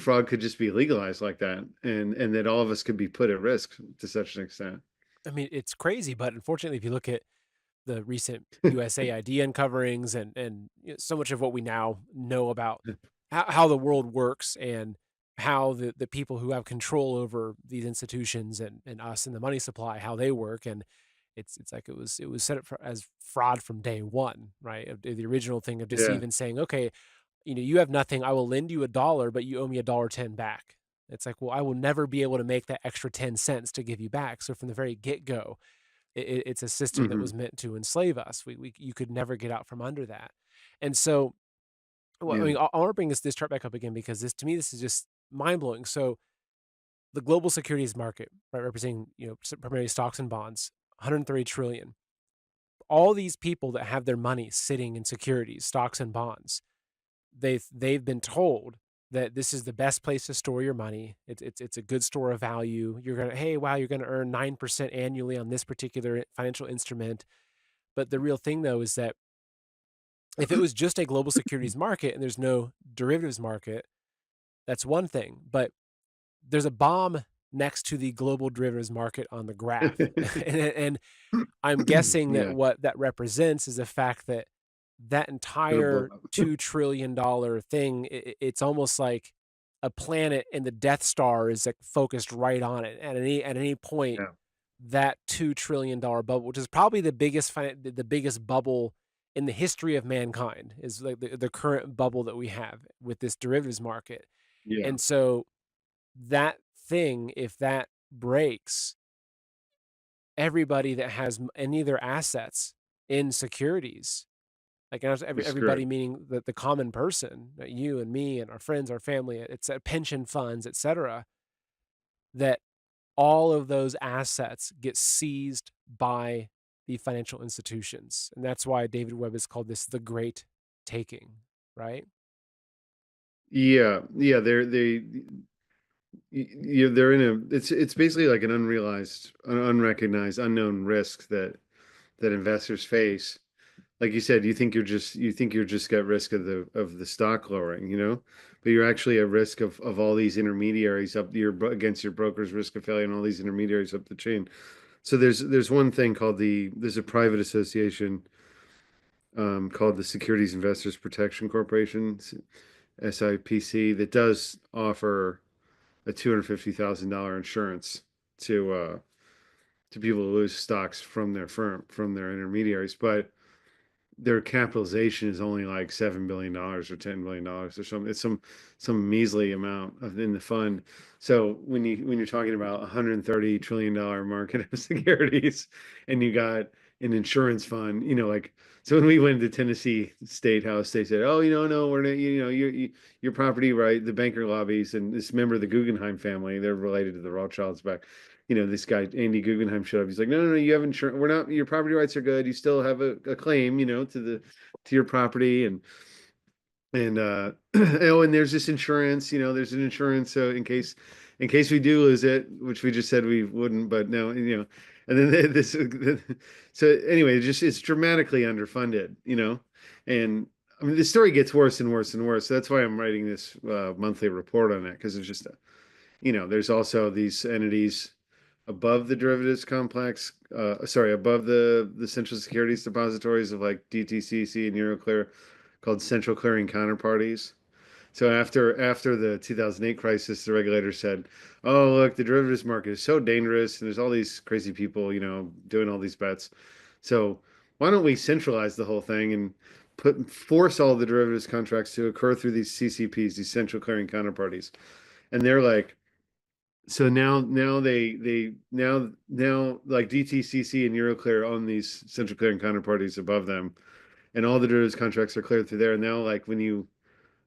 fraud could just be legalized like that, and that all of us could be put at risk to such an extent. I mean, it's crazy, but unfortunately, if you look at the recent USAID uncoverings and so much of what we now know about how the world works, and how the people who have control over these institutions and us and the money supply, how they work, and it's like it was set up as fraud from day one, right? Of the original thing of just even saying, okay, you have nothing, I will lend you $1, but you owe me $1.10 back. It's like, well, I will never be able to make that extra 10 cents to give you back. So from the very get-go, it's a system that was meant to enslave us. You could never get out from under that. And so, well, I mean, I want to bring this chart back up again, because to me, this is just mind-blowing. So the global securities market, right, representing, primarily stocks and bonds, 130 trillion. All these people that have their money sitting in securities, stocks and bonds, they've been told that this is the best place to store your money. It's a good store of value. You're gonna, hey, wow, you're gonna earn 9% annually on this particular financial instrument. But the real thing though is that if it was just a global securities market and there's no derivatives market, that's one thing. But there's a bomb next to the global derivatives market on the graph. And I'm guessing that Yeah. what that represents is the fact that that It'll blow entire up. $2 trillion thing, it's almost like a planet and the Death Star is like focused right on it. At any point, Yeah. that $2 trillion bubble, which is probably the biggest bubble in the history of mankind, is like the current bubble that we have with this derivatives market. Yeah. And so that thing, if that breaks, everybody that has any of their assets in securities, like You're everybody screwed. meaning the common person, you and me and our friends, our family, it's pension funds, etc., that all of those assets get seized by the financial institutions. And that's why David Webb has called this the great taking, right? Yeah. Yeah. They're in a, it's basically like an unrealized, unrecognized, unknown risk that investors face. Like you said, you think you're just at risk of the stock lowering, but you're actually at risk of all these intermediaries up against your broker's risk of failure and all these intermediaries up the chain. So there's one thing called there's a private association called the Securities Investors Protection Corporation, SIPC, that does offer a $250,000 insurance to people who lose stocks from their firm, from their intermediaries, but their capitalization is only like $7 billion or $10 billion or something. It's some measly amount in the fund. So when you're talking about $130 trillion market of securities, and you got an insurance fund, like, so when we went to Tennessee State House, they said, "Oh, no, we're not, your property, right? The banker lobbies and this member of the Guggenheim family, they're related to the Rothschilds back." This guy, Andy Guggenheim, showed up. He's like, no, you have insurance. We're not, your property rights are good. You still have a claim, to your property. And and there's this insurance, there's an insurance. So in case we do lose it, which we just said we wouldn't, but no, and then this, so anyway, it's dramatically underfunded, and I mean, the story gets worse and worse and worse. So that's why I'm writing this monthly report on it, because it's just, there's also these entities above the derivatives complex, above the central securities depositories of like DTCC and Euroclear, called central clearing counterparties. So after the 2008 crisis, the regulator said, "Oh, look, the derivatives market is so dangerous, and there's all these crazy people, doing all these bets. So why don't we centralize the whole thing and force all the derivatives contracts to occur through these CCPs, these central clearing counterparties?" And they're like, so now they now like DTCC and Euroclear own these central clearing counterparties above them, and all the derivatives contracts are cleared through there. And now, like,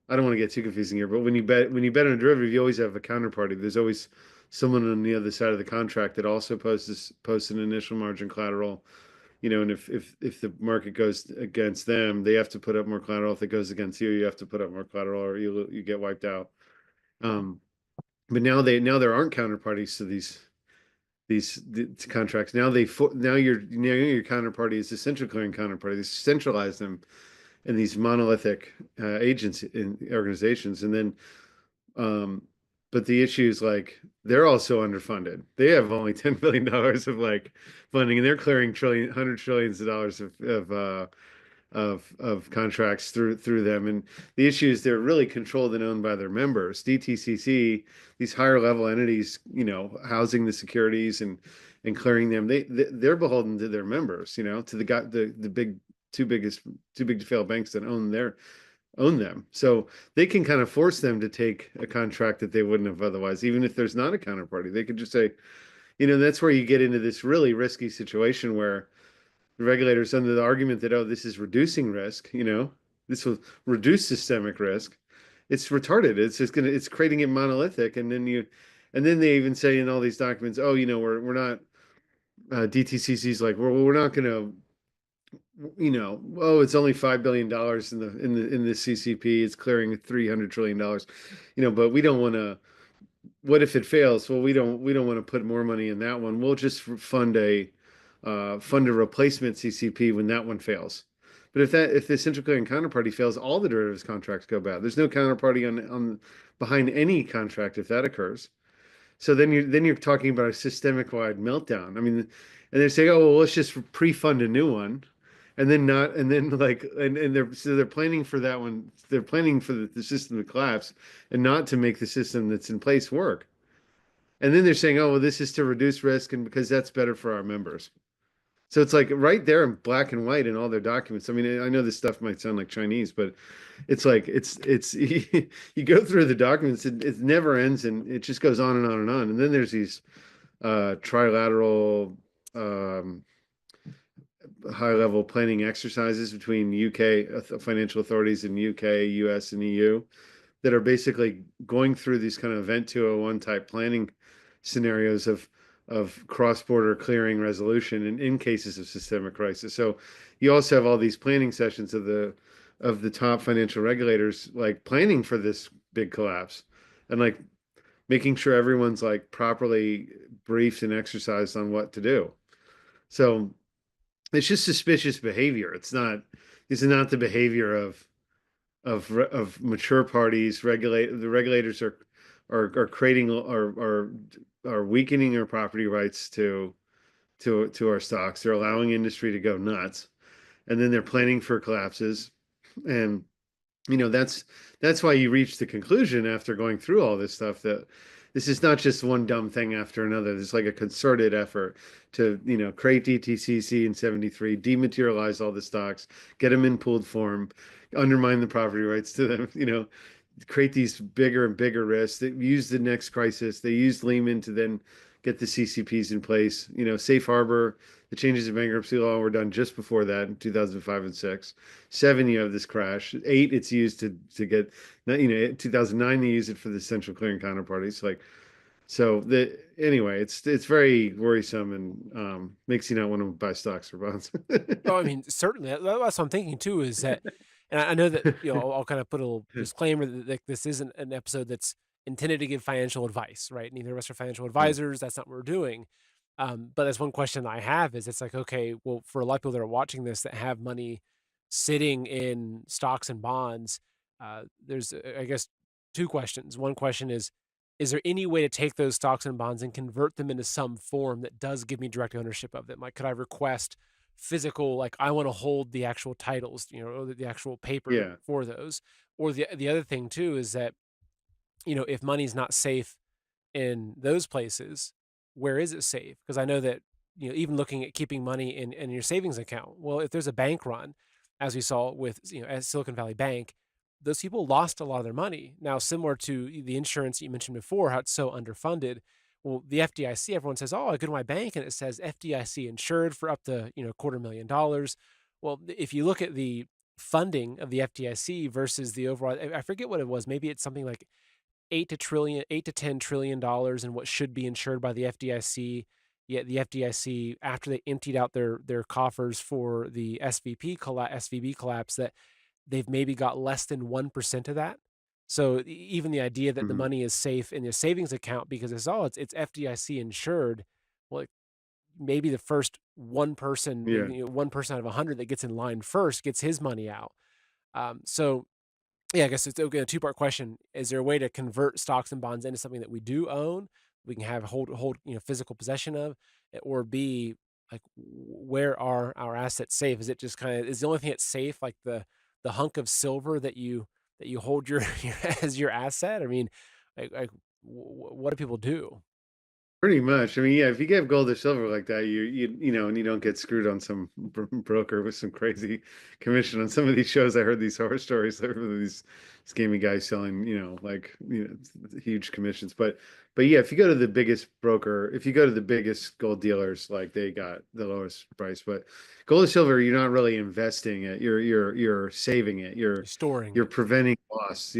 I don't want to get too confusing here, but when you bet on a derivative, you always have a counterparty. There's always someone on the other side of the contract that also posts an initial margin collateral, and if the market goes against them, they have to put up more collateral. If it goes against you, you have to put up more collateral, or you get wiped out. But now there aren't counterparties to these contracts. Now your counterparty is the central clearing counterparty. They centralize them in these monolithic agents in organizations, and then but the issue is, like, they're also underfunded. They have only $10 billion of like funding, and they're clearing hundred trillions of dollars of contracts through them. And the issue is they're really controlled and owned by their members. DTCC, these higher level entities, housing the securities and clearing them, they're beholden to their members, to the big too big to fail banks that own them. So they can kind of force them to take a contract that they wouldn't have otherwise, even if there's not a counterparty. They could just say, that's where you get into this really risky situation where the regulators, under the argument that, oh, this is reducing risk, this will reduce systemic risk. It's retarded. It's creating it monolithic. And then they even say in all these documents, oh, we're not, DTCC's like, we're not going to oh, it's only $5 billion in the CCP. It's clearing $300 trillion. But we don't want to. What if it fails? Well, we don't want to put more money in that one. We'll just fund a replacement CCP when that one fails. But if the central clearing counterparty fails, all the derivatives contracts go bad. There's no counterparty on behind any contract if that occurs. So then you're talking about a systemic wide meltdown. I mean, and they say, oh, well, let's just pre-fund a new one, and then not, and then like, and they're planning for that one. They're planning for the system to collapse, and not to make the system that's in place work. And then they're saying, oh, well, this is to reduce risk, and because that's better for our members. So it's like right there in black and white in all their documents. I mean, I know this stuff might sound like Chinese, but it's like it's you go through the documents, it never ends, and it just goes on and on and on. And then there's these trilateral high-level planning exercises between UK financial authorities in UK, US, and EU that are basically going through these kind of Event 201 type planning scenarios of cross-border clearing resolution in cases of systemic crisis. So you also have all these planning sessions of the top financial regulators like planning for this big collapse and like making sure everyone's like properly briefed and exercised on what to do. So it's just suspicious behavior. This is not the behavior of mature parties. The regulators are creating are weakening our property rights to our stocks. They're allowing industry to go nuts, and then they're planning for collapses. And that's why you reach the conclusion after going through all this stuff that this is not just one dumb thing after another. There's like a concerted effort to create DTCC in 73, dematerialize all the stocks, get them in pooled form, undermine the property rights to them, create these bigger and bigger risks. They used the next crisis. They used Lehman to then get the CCPs in place. Safe harbor, the changes in bankruptcy law were done just before that in 2005 and 6. 7, you have this crash. 8, it's used to get, 2009, they use it for the central clearing counterparties. Anyway, it's very worrisome and makes you not want to buy stocks or bonds. Oh, I mean, certainly. That's what I'm thinking too, is that, and I know that, I'll kind of put a little disclaimer that this isn't an episode that's intended to give financial advice, right? Neither of us are financial advisors. That's not what we're doing. But that's one question I have is it's like, okay, well, for a lot of people that are watching this that have money sitting in stocks and bonds, there's, I guess, two questions. One question is there any way to take those stocks and bonds and convert them into some form that does give me direct ownership of them? Like, could I request physical, like I want to hold the actual titles, or the actual paper for those? Or the other thing too is that, if money's not safe in those places, where is it safe? Because I know that, even looking at keeping money in your savings account, well, if there's a bank run, as we saw with, as Silicon Valley Bank, those people lost a lot of their money. Now, similar to the insurance you mentioned before, how it's so underfunded. Well, the FDIC, everyone says, oh, I go to my bank and it says FDIC insured for up to, $250,000. Well, if you look at the funding of the FDIC versus the overall, I forget what it was. Maybe it's something like $8 to $10 trillion in what should be insured by the FDIC. Yet the FDIC, after they emptied out their coffers for the SVB collapse, that they've maybe got less than 1% of that. So even the idea that the money is safe in your savings account because it's FDIC insured, well, maybe the first one person, 1% out of 100 that gets in line first gets his money out. So yeah, I guess it's a two-part question. Is there a way to convert stocks and bonds into something that we do own, we can have hold physical possession of, or B, like where are our assets safe? Is it just is the only thing that's safe like the hunk of silver that you hold your as your asset? I mean, what do people do? Pretty much. I mean, yeah, if you get gold or silver like that, and you don't get screwed on some broker with some crazy commission on some of these shows. I heard these horror stories of these scammy guys selling, huge commissions. But yeah, if you go to the biggest broker, if you go to the biggest gold dealers, like they got the lowest price. But gold or silver, you're not really investing it. You're saving it. You're storing. You're preventing loss.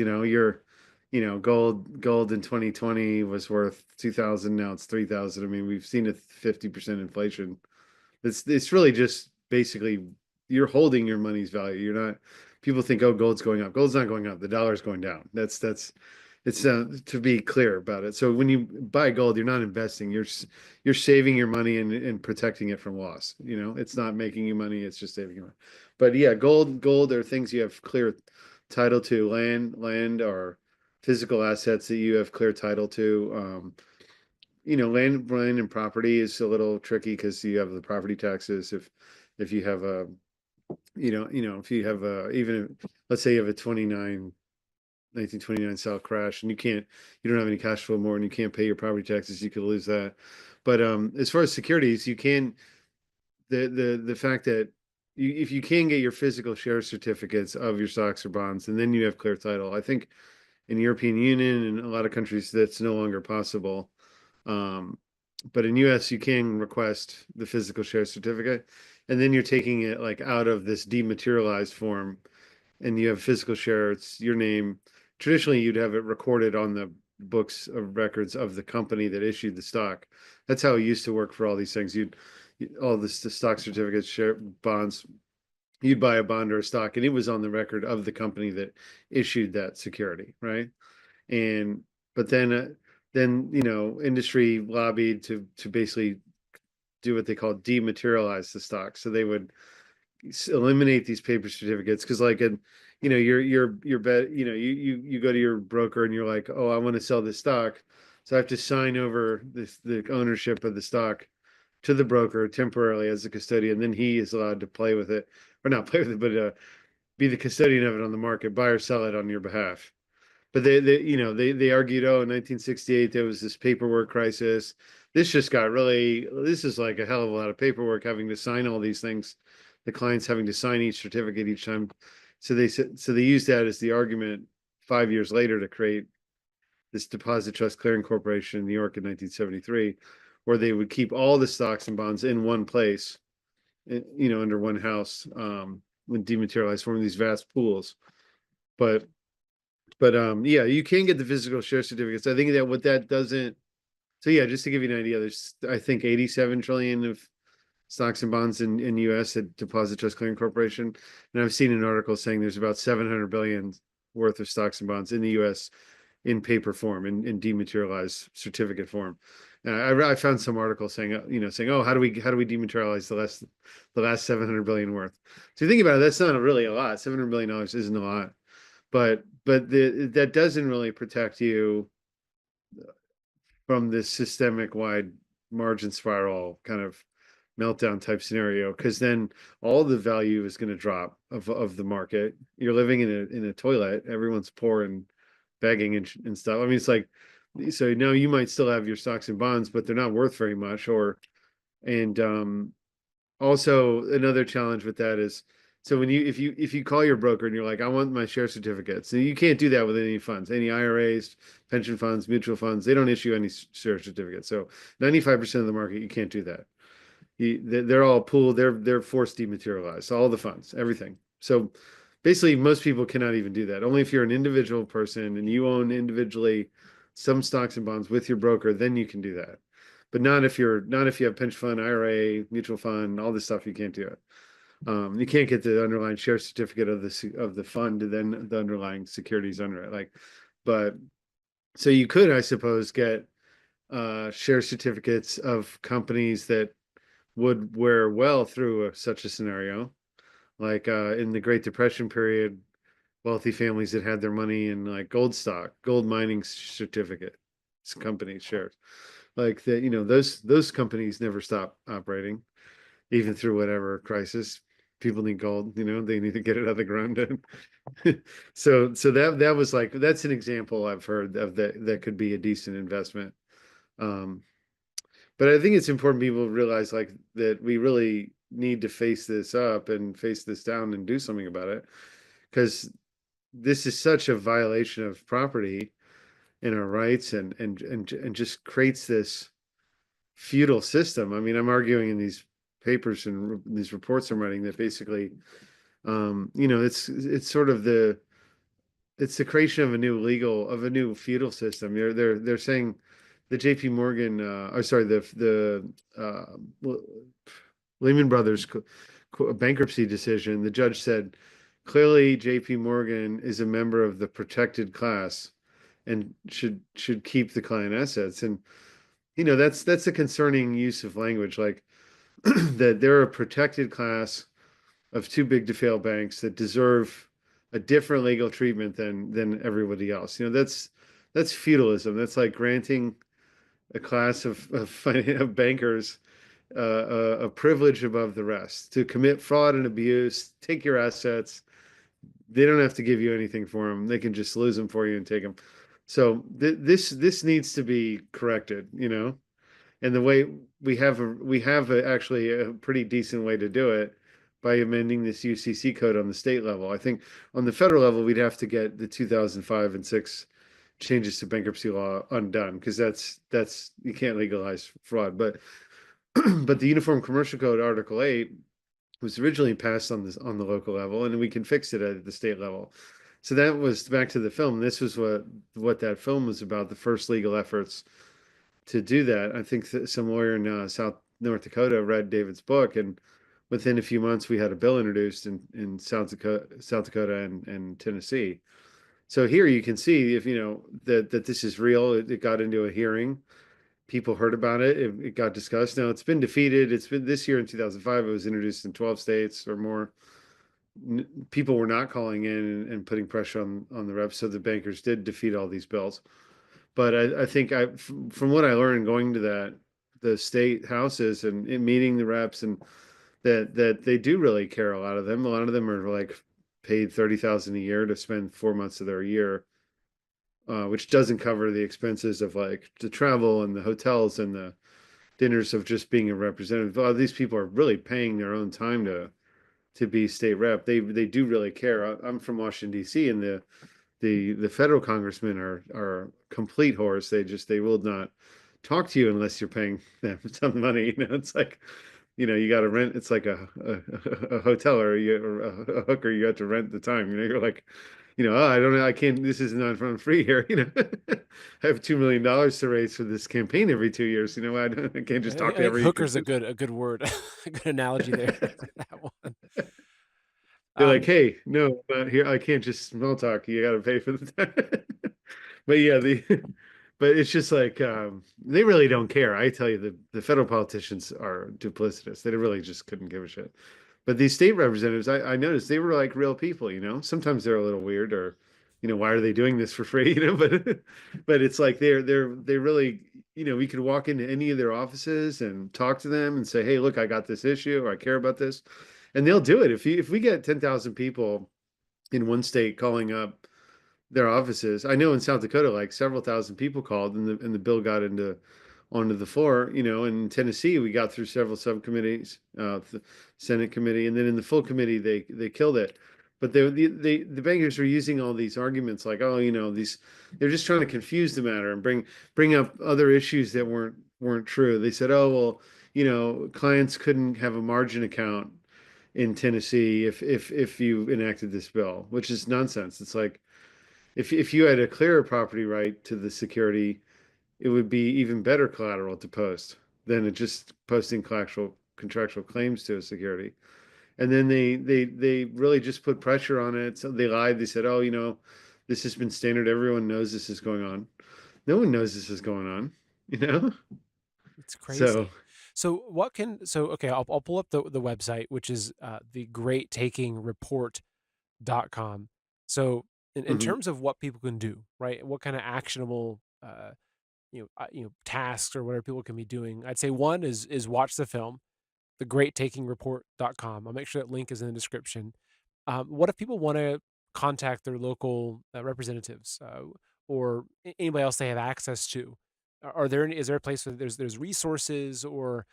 Gold in 2020 was worth 2,000. Now it's 3,000. I mean, we've seen a 50% inflation. It's really just basically you're holding your money's value. You're not. People think, oh, gold's going up. Gold's not going up. The dollar's going down. It's to be clear about it. So when you buy gold, you're not investing. You're saving your money and protecting it from loss. It's not making you money. It's just saving you money. But yeah, gold are things you have clear title to. Land or physical assets that you have clear title to. Land and property is a little tricky because you have the property taxes. If you have a, if you have a, even let's say you have a 1929 style crash and you don't have any cash flow more and you can't pay your property taxes, you could lose that. But as far as securities, you can, the fact that if you can get your physical share certificates of your stocks or bonds, and then you have clear title. I think in the European Union and a lot of countries that's no longer possible. But in US, you can request the physical share certificate, and then you're taking it like out of this dematerialized form, and you have physical share. It's your name. Traditionally, you'd have it recorded on the books of records of the company that issued the stock. That's how it used to work for all these things. All the stock certificates, share bonds. You'd buy a bond or a stock, and it was on the record of the company that issued that security, right? But then industry lobbied to basically do what they call dematerialize the stock. So they would eliminate these paper certificates because, like, your bet, you go to your broker and you're like, oh, I want to sell this stock, so I have to sign over the ownership of the stock to the broker temporarily as a custodian. Then he is allowed to play with it, or not play with it, but be the custodian of it on the market, buy or sell it on your behalf. But they argued, oh, in 1968 there was this paperwork crisis. This is like a hell of a lot of paperwork, having to sign all these things, the clients having to sign each certificate each time. So they used that as the argument 5 years later to create this Deposit Trust Clearing Corporation in New York in 1973, where they would keep all the stocks and bonds in one place, under one house, when dematerialized, forming these vast pools. But yeah, you can get the physical share certificates. I think that what that doesn't. So yeah, just to give you an idea, there's I think 87 trillion of stocks and bonds in U.S. at Deposit Trust Clearing Corporation, and I've seen an article saying there's about 700 billion worth of stocks and bonds in the U.S. in paper form, in dematerialized certificate form. I found some articles saying, oh, how do we dematerialize the last 700 billion worth? So you think about it, that's not really a lot. $700 billion isn't a lot. But that doesn't really protect you from this systemic wide margin spiral kind of meltdown type scenario, because then all the value is going to drop of the market. You're living in a toilet. Everyone's poor and begging and stuff. I mean, it's like, so now you might still have your stocks and bonds, but they're not worth very much. Also another challenge with that is, so if you call your broker and you're like, I want my share certificates, so you can't do that with any funds, any IRAs, pension funds, mutual funds. They don't issue any share certificates. So 95% of the market, you can't do that. They're all pooled. They're forced dematerialized. All the funds, everything. So basically, most people cannot even do that. Only if you're an individual person and you own individually some stocks and bonds with your broker, then you can do that. But not if you have pension fund, IRA, mutual fund, all this stuff. You can't do it. You can't get the underlying share certificate of the fund and then the underlying securities under it. But so you could, I suppose, get share certificates of companies that would wear well through such a scenario. Like in the Great Depression period, wealthy families that had their money in like gold mining certificate company shares, like that. Those companies never stop operating, even through whatever crisis. People need gold. They need to get it out of the ground. So that was like, that's an example I've heard of that could be a decent investment. But I think it's important people realize like that we really need to face this up and face this down and do something about it, because this is such a violation of property and our rights, and just creates this feudal system. I mean, I'm arguing in these papers and these reports I'm writing that basically, it's sort of it's the creation of a new feudal system. They're saying the JP Morgan, the Lehman Brothers a bankruptcy decision, the judge said, clearly JP Morgan is a member of the protected class and should keep the client assets. And that's a concerning use of language, like that they're a protected class of too big to fail banks that deserve a different legal treatment than everybody else. That's feudalism. That's like granting a class of bankers a privilege above the rest to commit fraud and abuse, take your assets. They don't have to give you anything for them. They can just lose them for you and take them. So this needs to be corrected, and the way actually a pretty decent way to do it by amending this UCC code on the state level. I think on the federal level, we'd have to get the 2005 and 6 changes to bankruptcy law undone, because that's you can't legalize fraud. But but the Uniform Commercial Code Article 8 was originally passed on the local level, and we can fix it at the state level. So that was back to the film. This was what that film was about, the first legal efforts to do that. I think that some lawyer in North Dakota read David's book, and within a few months we had a bill introduced in South Dakota and Tennessee. So here you can see, if that this is real. It got into a hearing. People heard about it. It got discussed. Now it's been defeated. It's been this year in 2005. It was introduced in 12 states or more. People were not calling in and putting pressure on the reps, so the bankers did defeat all these bills. But I think from what I learned going to the state houses and meeting the reps, and that they do really care. A lot of them are like paid $30,000 a year to spend 4 months of their year, which doesn't cover the expenses of like the travel and the hotels and the dinners of just being a representative. A lot of these people are really paying their own time to be state rep. They do really care. I'm from Washington D.C., and the federal congressmen are complete whores. They will not talk to you unless you're paying them some money. It's like, you got to rent. It's like a hotel or a hooker. You have to rent the time. You're like, oh, I don't know. I can't. This is not from free here. I have $2 million to raise for this campaign every 2 years. I can't just talk to every. Hooker's a good word, a good analogy there. That one. They're like, hey, no, not here. I can't just small talk. You got to pay for the time. But yeah, but it's just like they really don't care. I tell you, the federal politicians are duplicitous. They really just couldn't give a shit. But these state representatives, I noticed they were like real people. Sometimes they're a little weird, or why are they doing this for free? But it's like they really, we could walk into any of their offices and talk to them and say, hey, look, I got this issue, or I care about this. And they'll do it. If we get 10,000 people in one state calling up their offices, I know in South Dakota, like several thousand people called, and the bill got onto the floor. In Tennessee, we got through several subcommittees, the Senate committee, and then in the full committee, they killed it. But the bankers are using all these arguments like, oh, they're just trying to confuse the matter and bring up other issues that weren't true. They said, oh, well, clients couldn't have a margin account in Tennessee if you enacted this bill, which is nonsense. It's like if you had a clear property right to the security, it would be even better collateral to post than just posting contractual claims to a security. And then they really just put pressure on it. So they lied. They said, oh, this has been standard. Everyone knows this is going on. No one knows this is going on. It's crazy. So okay, I'll pull up the website, which is the greattakingreport.com. So in terms of what people can do, right? What kind of actionable tasks or whatever people can be doing, I'd say one is watch the film, the greattakingreport.com. I'll make sure that link is in the description. What if people want to contact their local representatives or anybody else they have access to? Is there a place where there's resources or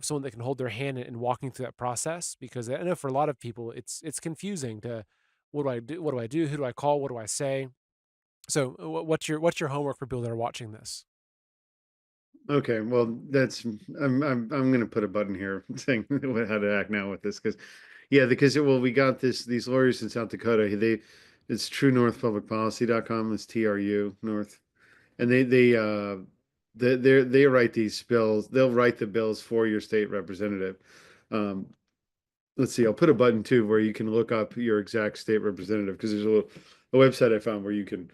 someone that can hold their hand in walking through that process? Because I know for a lot of people it's confusing to what do I do, who do I call, what do I say? So what's your homework for people that are watching this? Okay, well, I'm going to put a button here saying how to act now with this, because we got these lawyers in South Dakota. It's truenorthpublicpolicy.com. It's TRU North, and they write these bills. They'll write the bills for your state representative. let's see, I'll put a button too where you can look up your exact state representative, because there's a website I found where you can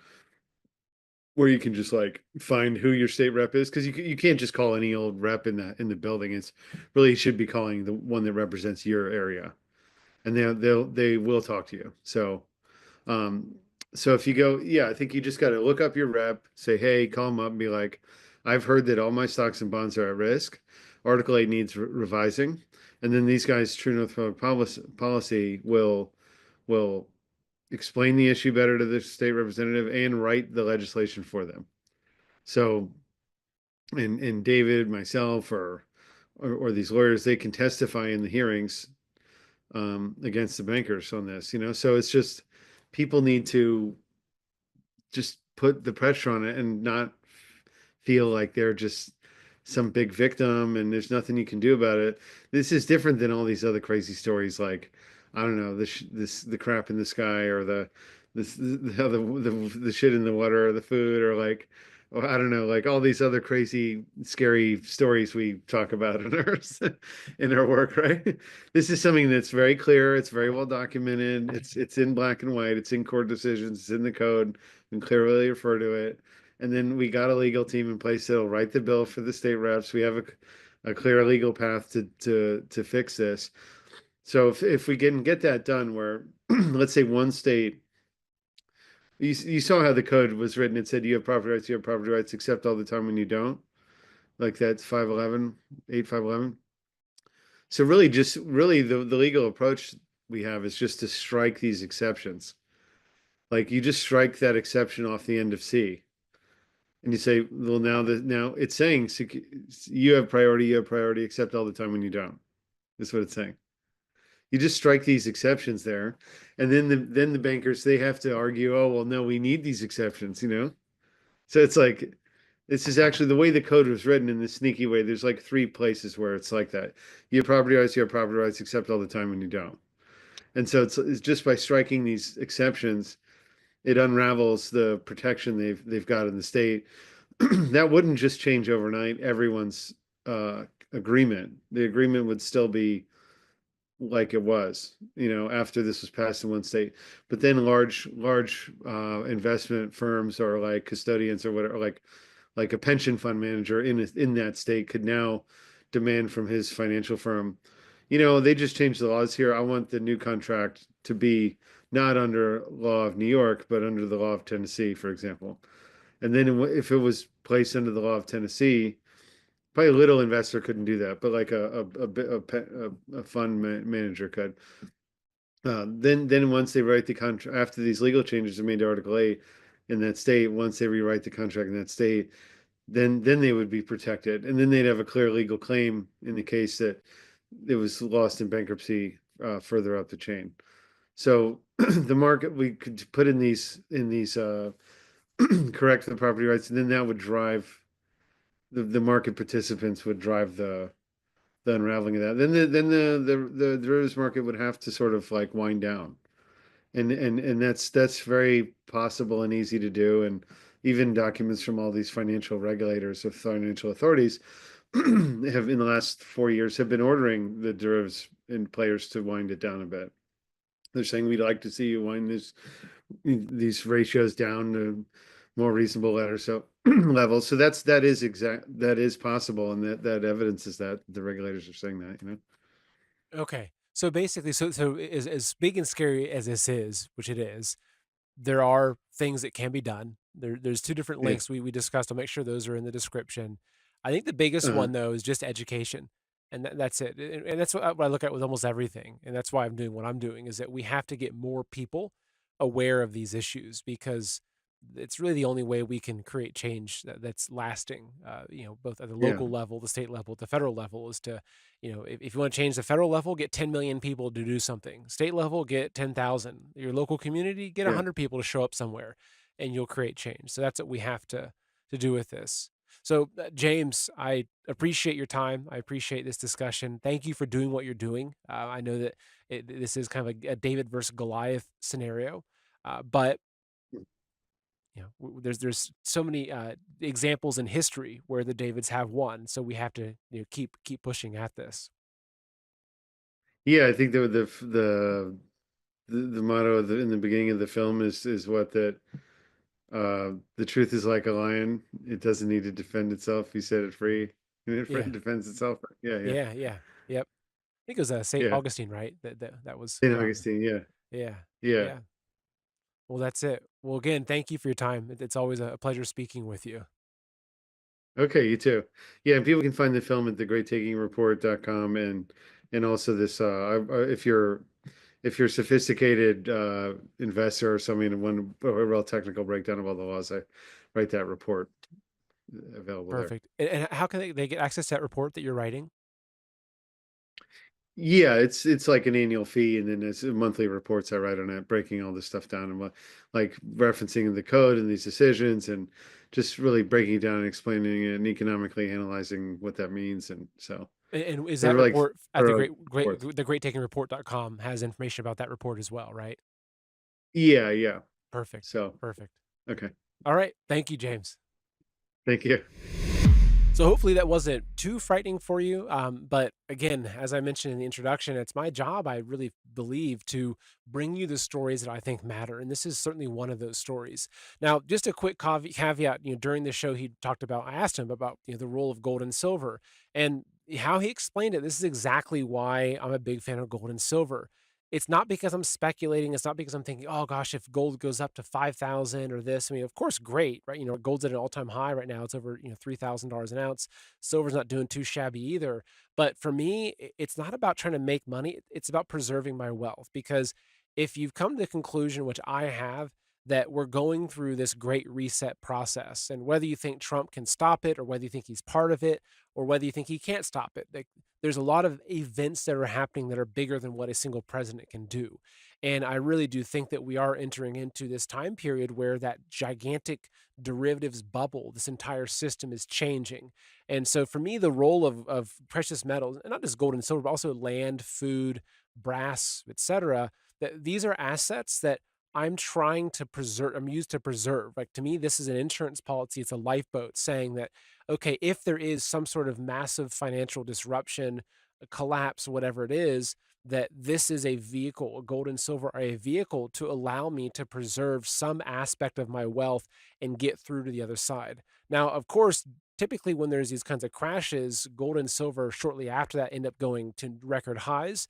just like find who your state rep is, because you can't just call any old rep in the building. It's really, you should be calling the one that represents your area, and they will talk to you. Um, so if you go, yeah, I think you just got to look up your rep, say, hey, call them up and be like, I've heard that all my stocks and bonds are at risk. Article 8 needs revising. And then these guys, True North Public Policy, will explain the issue better to the state representative and write the legislation for them. So, and David, myself, or these lawyers, they can testify in the hearings against the bankers on this, So it's just, people need to just put the pressure on it and not feel like they're just some big victim and there's nothing you can do about it. This is different than all these other crazy stories, like, I don't know, the crap in the sky, or the shit in the water, or the food, or like, or I don't know, like all these other crazy, scary stories we talk about in our in our work, right? This is something that's very clear. It's very well documented. It's in black and white. It's in court decisions. It's in the code. And clearly refer to it. And then we got a legal team in place that'll write the bill for the state reps. We have a clear legal path to fix this. So if we can get that done, where let's say one state, you saw how the code was written. It said you have property rights, except all the time when you don't. Like that's 511, 8511. So really, the legal approach we have is just to strike these exceptions. Like you just strike that exception off the end of C. And you say, well, now it's saying you have priority, except all the time when you don't. That's what it's saying. You just strike these exceptions there, and then the bankers, they have to argue, oh well, no, we need these exceptions, So it's like, this is actually the way the code was written in this sneaky way. There's like 3 places where it's like that. You have property rights, except all the time when you don't. And so it's just by striking these exceptions, it unravels the protection they've got in the state. That wouldn't just change overnight everyone's agreement. The agreement would still be like it was, after this was passed in one state. But then large investment firms, or like custodians or whatever, like a pension fund manager in that state, could now demand from his financial firm, they just changed the laws here. I want the new contract to be not under law of New York, but under the law of Tennessee, for example. And then if it was placed under the law of Tennessee, probably a little investor couldn't do that, but like a fund manager could. Then once they write the contract, after these legal changes are made to Article 8 in that state, once they rewrite the contract in that state, then they would be protected, and then they'd have a clear legal claim in the case that it was lost in bankruptcy further up the chain. So the market, we could put in these correct the property rights, and then that would drive the market participants, would drive the unraveling of that. Then the derivatives market would have to sort of like wind down, and that's very possible and easy to do. And even documents from all these financial regulators of financial authorities have, in the last 4 years, have been ordering the derivatives and players to wind it down a bit. They're saying, we'd like to see you wind these ratios down to more reasonable levels. So that is possible, and that evidence is that the regulators are saying that. Okay. So basically, so as big and scary as this is, which it is, there are things that can be done. There's 2 different Yeah. links we discussed. I'll make sure those are in the description. I think the biggest one though is just education, and that's it. And that's what I look at with almost everything. And that's why I'm doing what I'm doing, is that we have to get more people aware of these issues, because it's really the only way we can create change that's lasting. Both at the Yeah. local level, the state level, the federal level, is to, if you want to change the federal level, get 10 million people to do something. State level, get 10,000. Your local community, get Yeah. 100 people to show up somewhere, and you'll create change. So that's what we have to do with this. So James, I appreciate your time. I appreciate this discussion. Thank you for doing what you're doing. I know that this is kind of a David versus Goliath scenario, but there's so many examples in history where the Davids have won. So we have to keep pushing at this. Yeah, I think the motto in the beginning of the film is what that the truth is like a lion. It doesn't need to defend itself. You set it free, and it Yeah. defends itself. Yeah, yeah, Yeah. Yep. I think it was St. yeah. Augustine, right? That was Saint Augustine. Yeah, yeah. yeah. Yeah. Well, that's it. Well, again, thank you for your time. It's always a pleasure speaking with you. Okay, you too. Yeah, and people can find the film at thegreattakingreport.com, and also this if you're a sophisticated investor or something and want a real technical breakdown of all the laws, I write that report available there. Perfect. And how can they get access to that report that you're writing? Yeah, it's like an annual fee, and then it's monthly reports I write on it, breaking all this stuff down and like referencing the code and these decisions, and just really breaking it down and explaining it and economically analyzing what that means. And so And is they're that like report at thorough reports. the greattakingreport.com has information about that report as well, right? Yeah, yeah. Perfect. So Perfect. okay, All right. Thank you, James. thank you. So hopefully that wasn't too frightening for you. But again, as I mentioned in the introduction, it's my job, I really believe, to bring you the stories that I think matter. And this is certainly one of those stories. Now, just a quick caveat, during the show, I asked him about, the role of gold and silver and how he explained it. This is exactly why I'm a big fan of gold and silver. It's not because I'm speculating. It's not because I'm thinking, oh gosh, if gold goes up to 5,000 or this, I mean, of course, great, right? Gold's at an all-time high right now. It's over, $3,000 an ounce. Silver's not doing too shabby either. But for me, it's not about trying to make money. It's about preserving my wealth. Because if you've come to the conclusion, which I have, that we're going through this great reset process, and whether you think Trump can stop it, or whether you think he's part of it, or whether you think he can't stop it, like, there's a lot of events that are happening that are bigger than what a single president can do. And I really do think that we are entering into this time period where that gigantic derivatives bubble, this entire system is changing. And so for me, the role of precious metals, and not just gold and silver, but also land, food, brass, etc., that these are assets that I'm trying to preserve, I'm used to preserve. Like, to me, this is an insurance policy. It's a lifeboat saying that, okay, if there is some sort of massive financial disruption, a collapse, whatever it is, that this is a vehicle, gold and silver are a vehicle to allow me to preserve some aspect of my wealth and get through to the other side. Now, of course, typically when there's these kinds of crashes, gold and silver shortly after that end up going to record highs,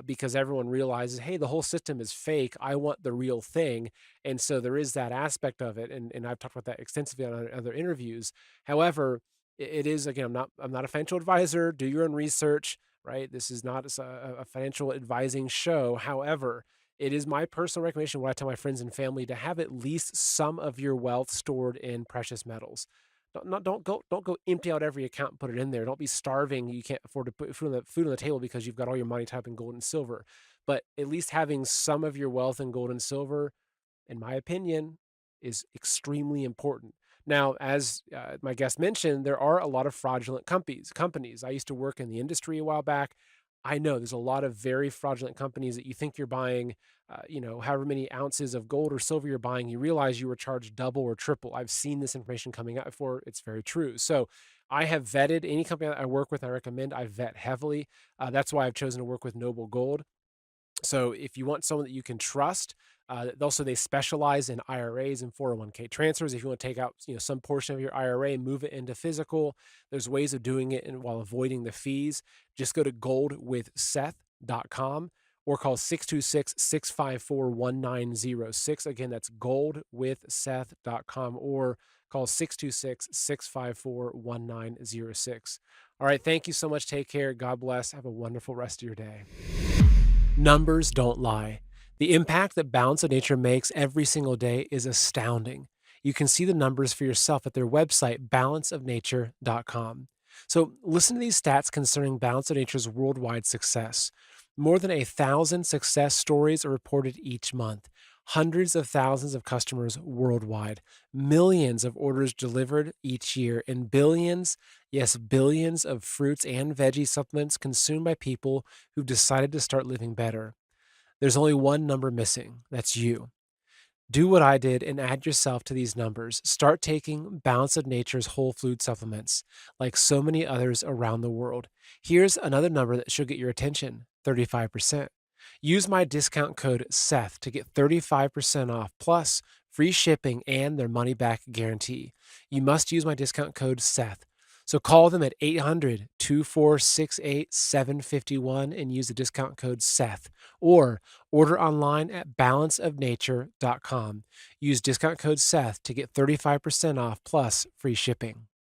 because everyone realizes, hey, the whole system is fake. I want the real thing. And so there is that aspect of it. And I've talked about that extensively on other interviews. However, it is, again, I'm not a financial advisor. Do your own research, right? This is not a financial advising show. However, it is my personal recommendation, what I tell my friends and family, to have at least some of your wealth stored in precious metals. Don't go empty out every account and put it in there. Don't be starving. You can't afford to put food on the table because you've got all your money tied up in gold and silver. But at least having some of your wealth in gold and silver, in my opinion, is extremely important. Now, as my guest mentioned, there are a lot of fraudulent companies. I used to work in the industry a while back. I know there's a lot of very fraudulent companies that you think you're buying, however many ounces of gold or silver you're buying, you realize you were charged double or triple. I've seen this information coming out before. It's very true. So I have vetted any company that I work with. I recommend I vet heavily. That's why I've chosen to work with Noble Gold. So if you want someone that you can trust, also they specialize in IRAs and 401k transfers. If you want to take out some portion of your IRA and move it into physical, there's ways of doing it and while avoiding the fees. Just go to goldwithseth.com or call 626-654-1906. Again, that's goldwithseth.com or call 626-654-1906. All right, thank you so much. Take care. God bless. Have a wonderful rest of your day. Numbers don't lie. The impact that Balance of Nature makes every single day is astounding. You can see the numbers for yourself at their website, balanceofnature.com. So listen to these stats concerning Balance of Nature's worldwide success. More than 1,000 success stories are reported each month. Hundreds of thousands of customers worldwide, millions of orders delivered each year, and billions, yes, billions of fruits and veggie supplements consumed by people who've decided to start living better. There's only one number missing. That's you. Do what I did and add yourself to these numbers. Start taking Balance of Nature's whole food supplements, like so many others around the world. Here's another number that should get your attention: 35%. Use my discount code SETH to get 35% off, plus free shipping and their money back guarantee. You must use my discount code SETH. So call them at 800-2468-751 and use the discount code SETH, or order online at balanceofnature.com. Use discount code SETH to get 35% off plus free shipping.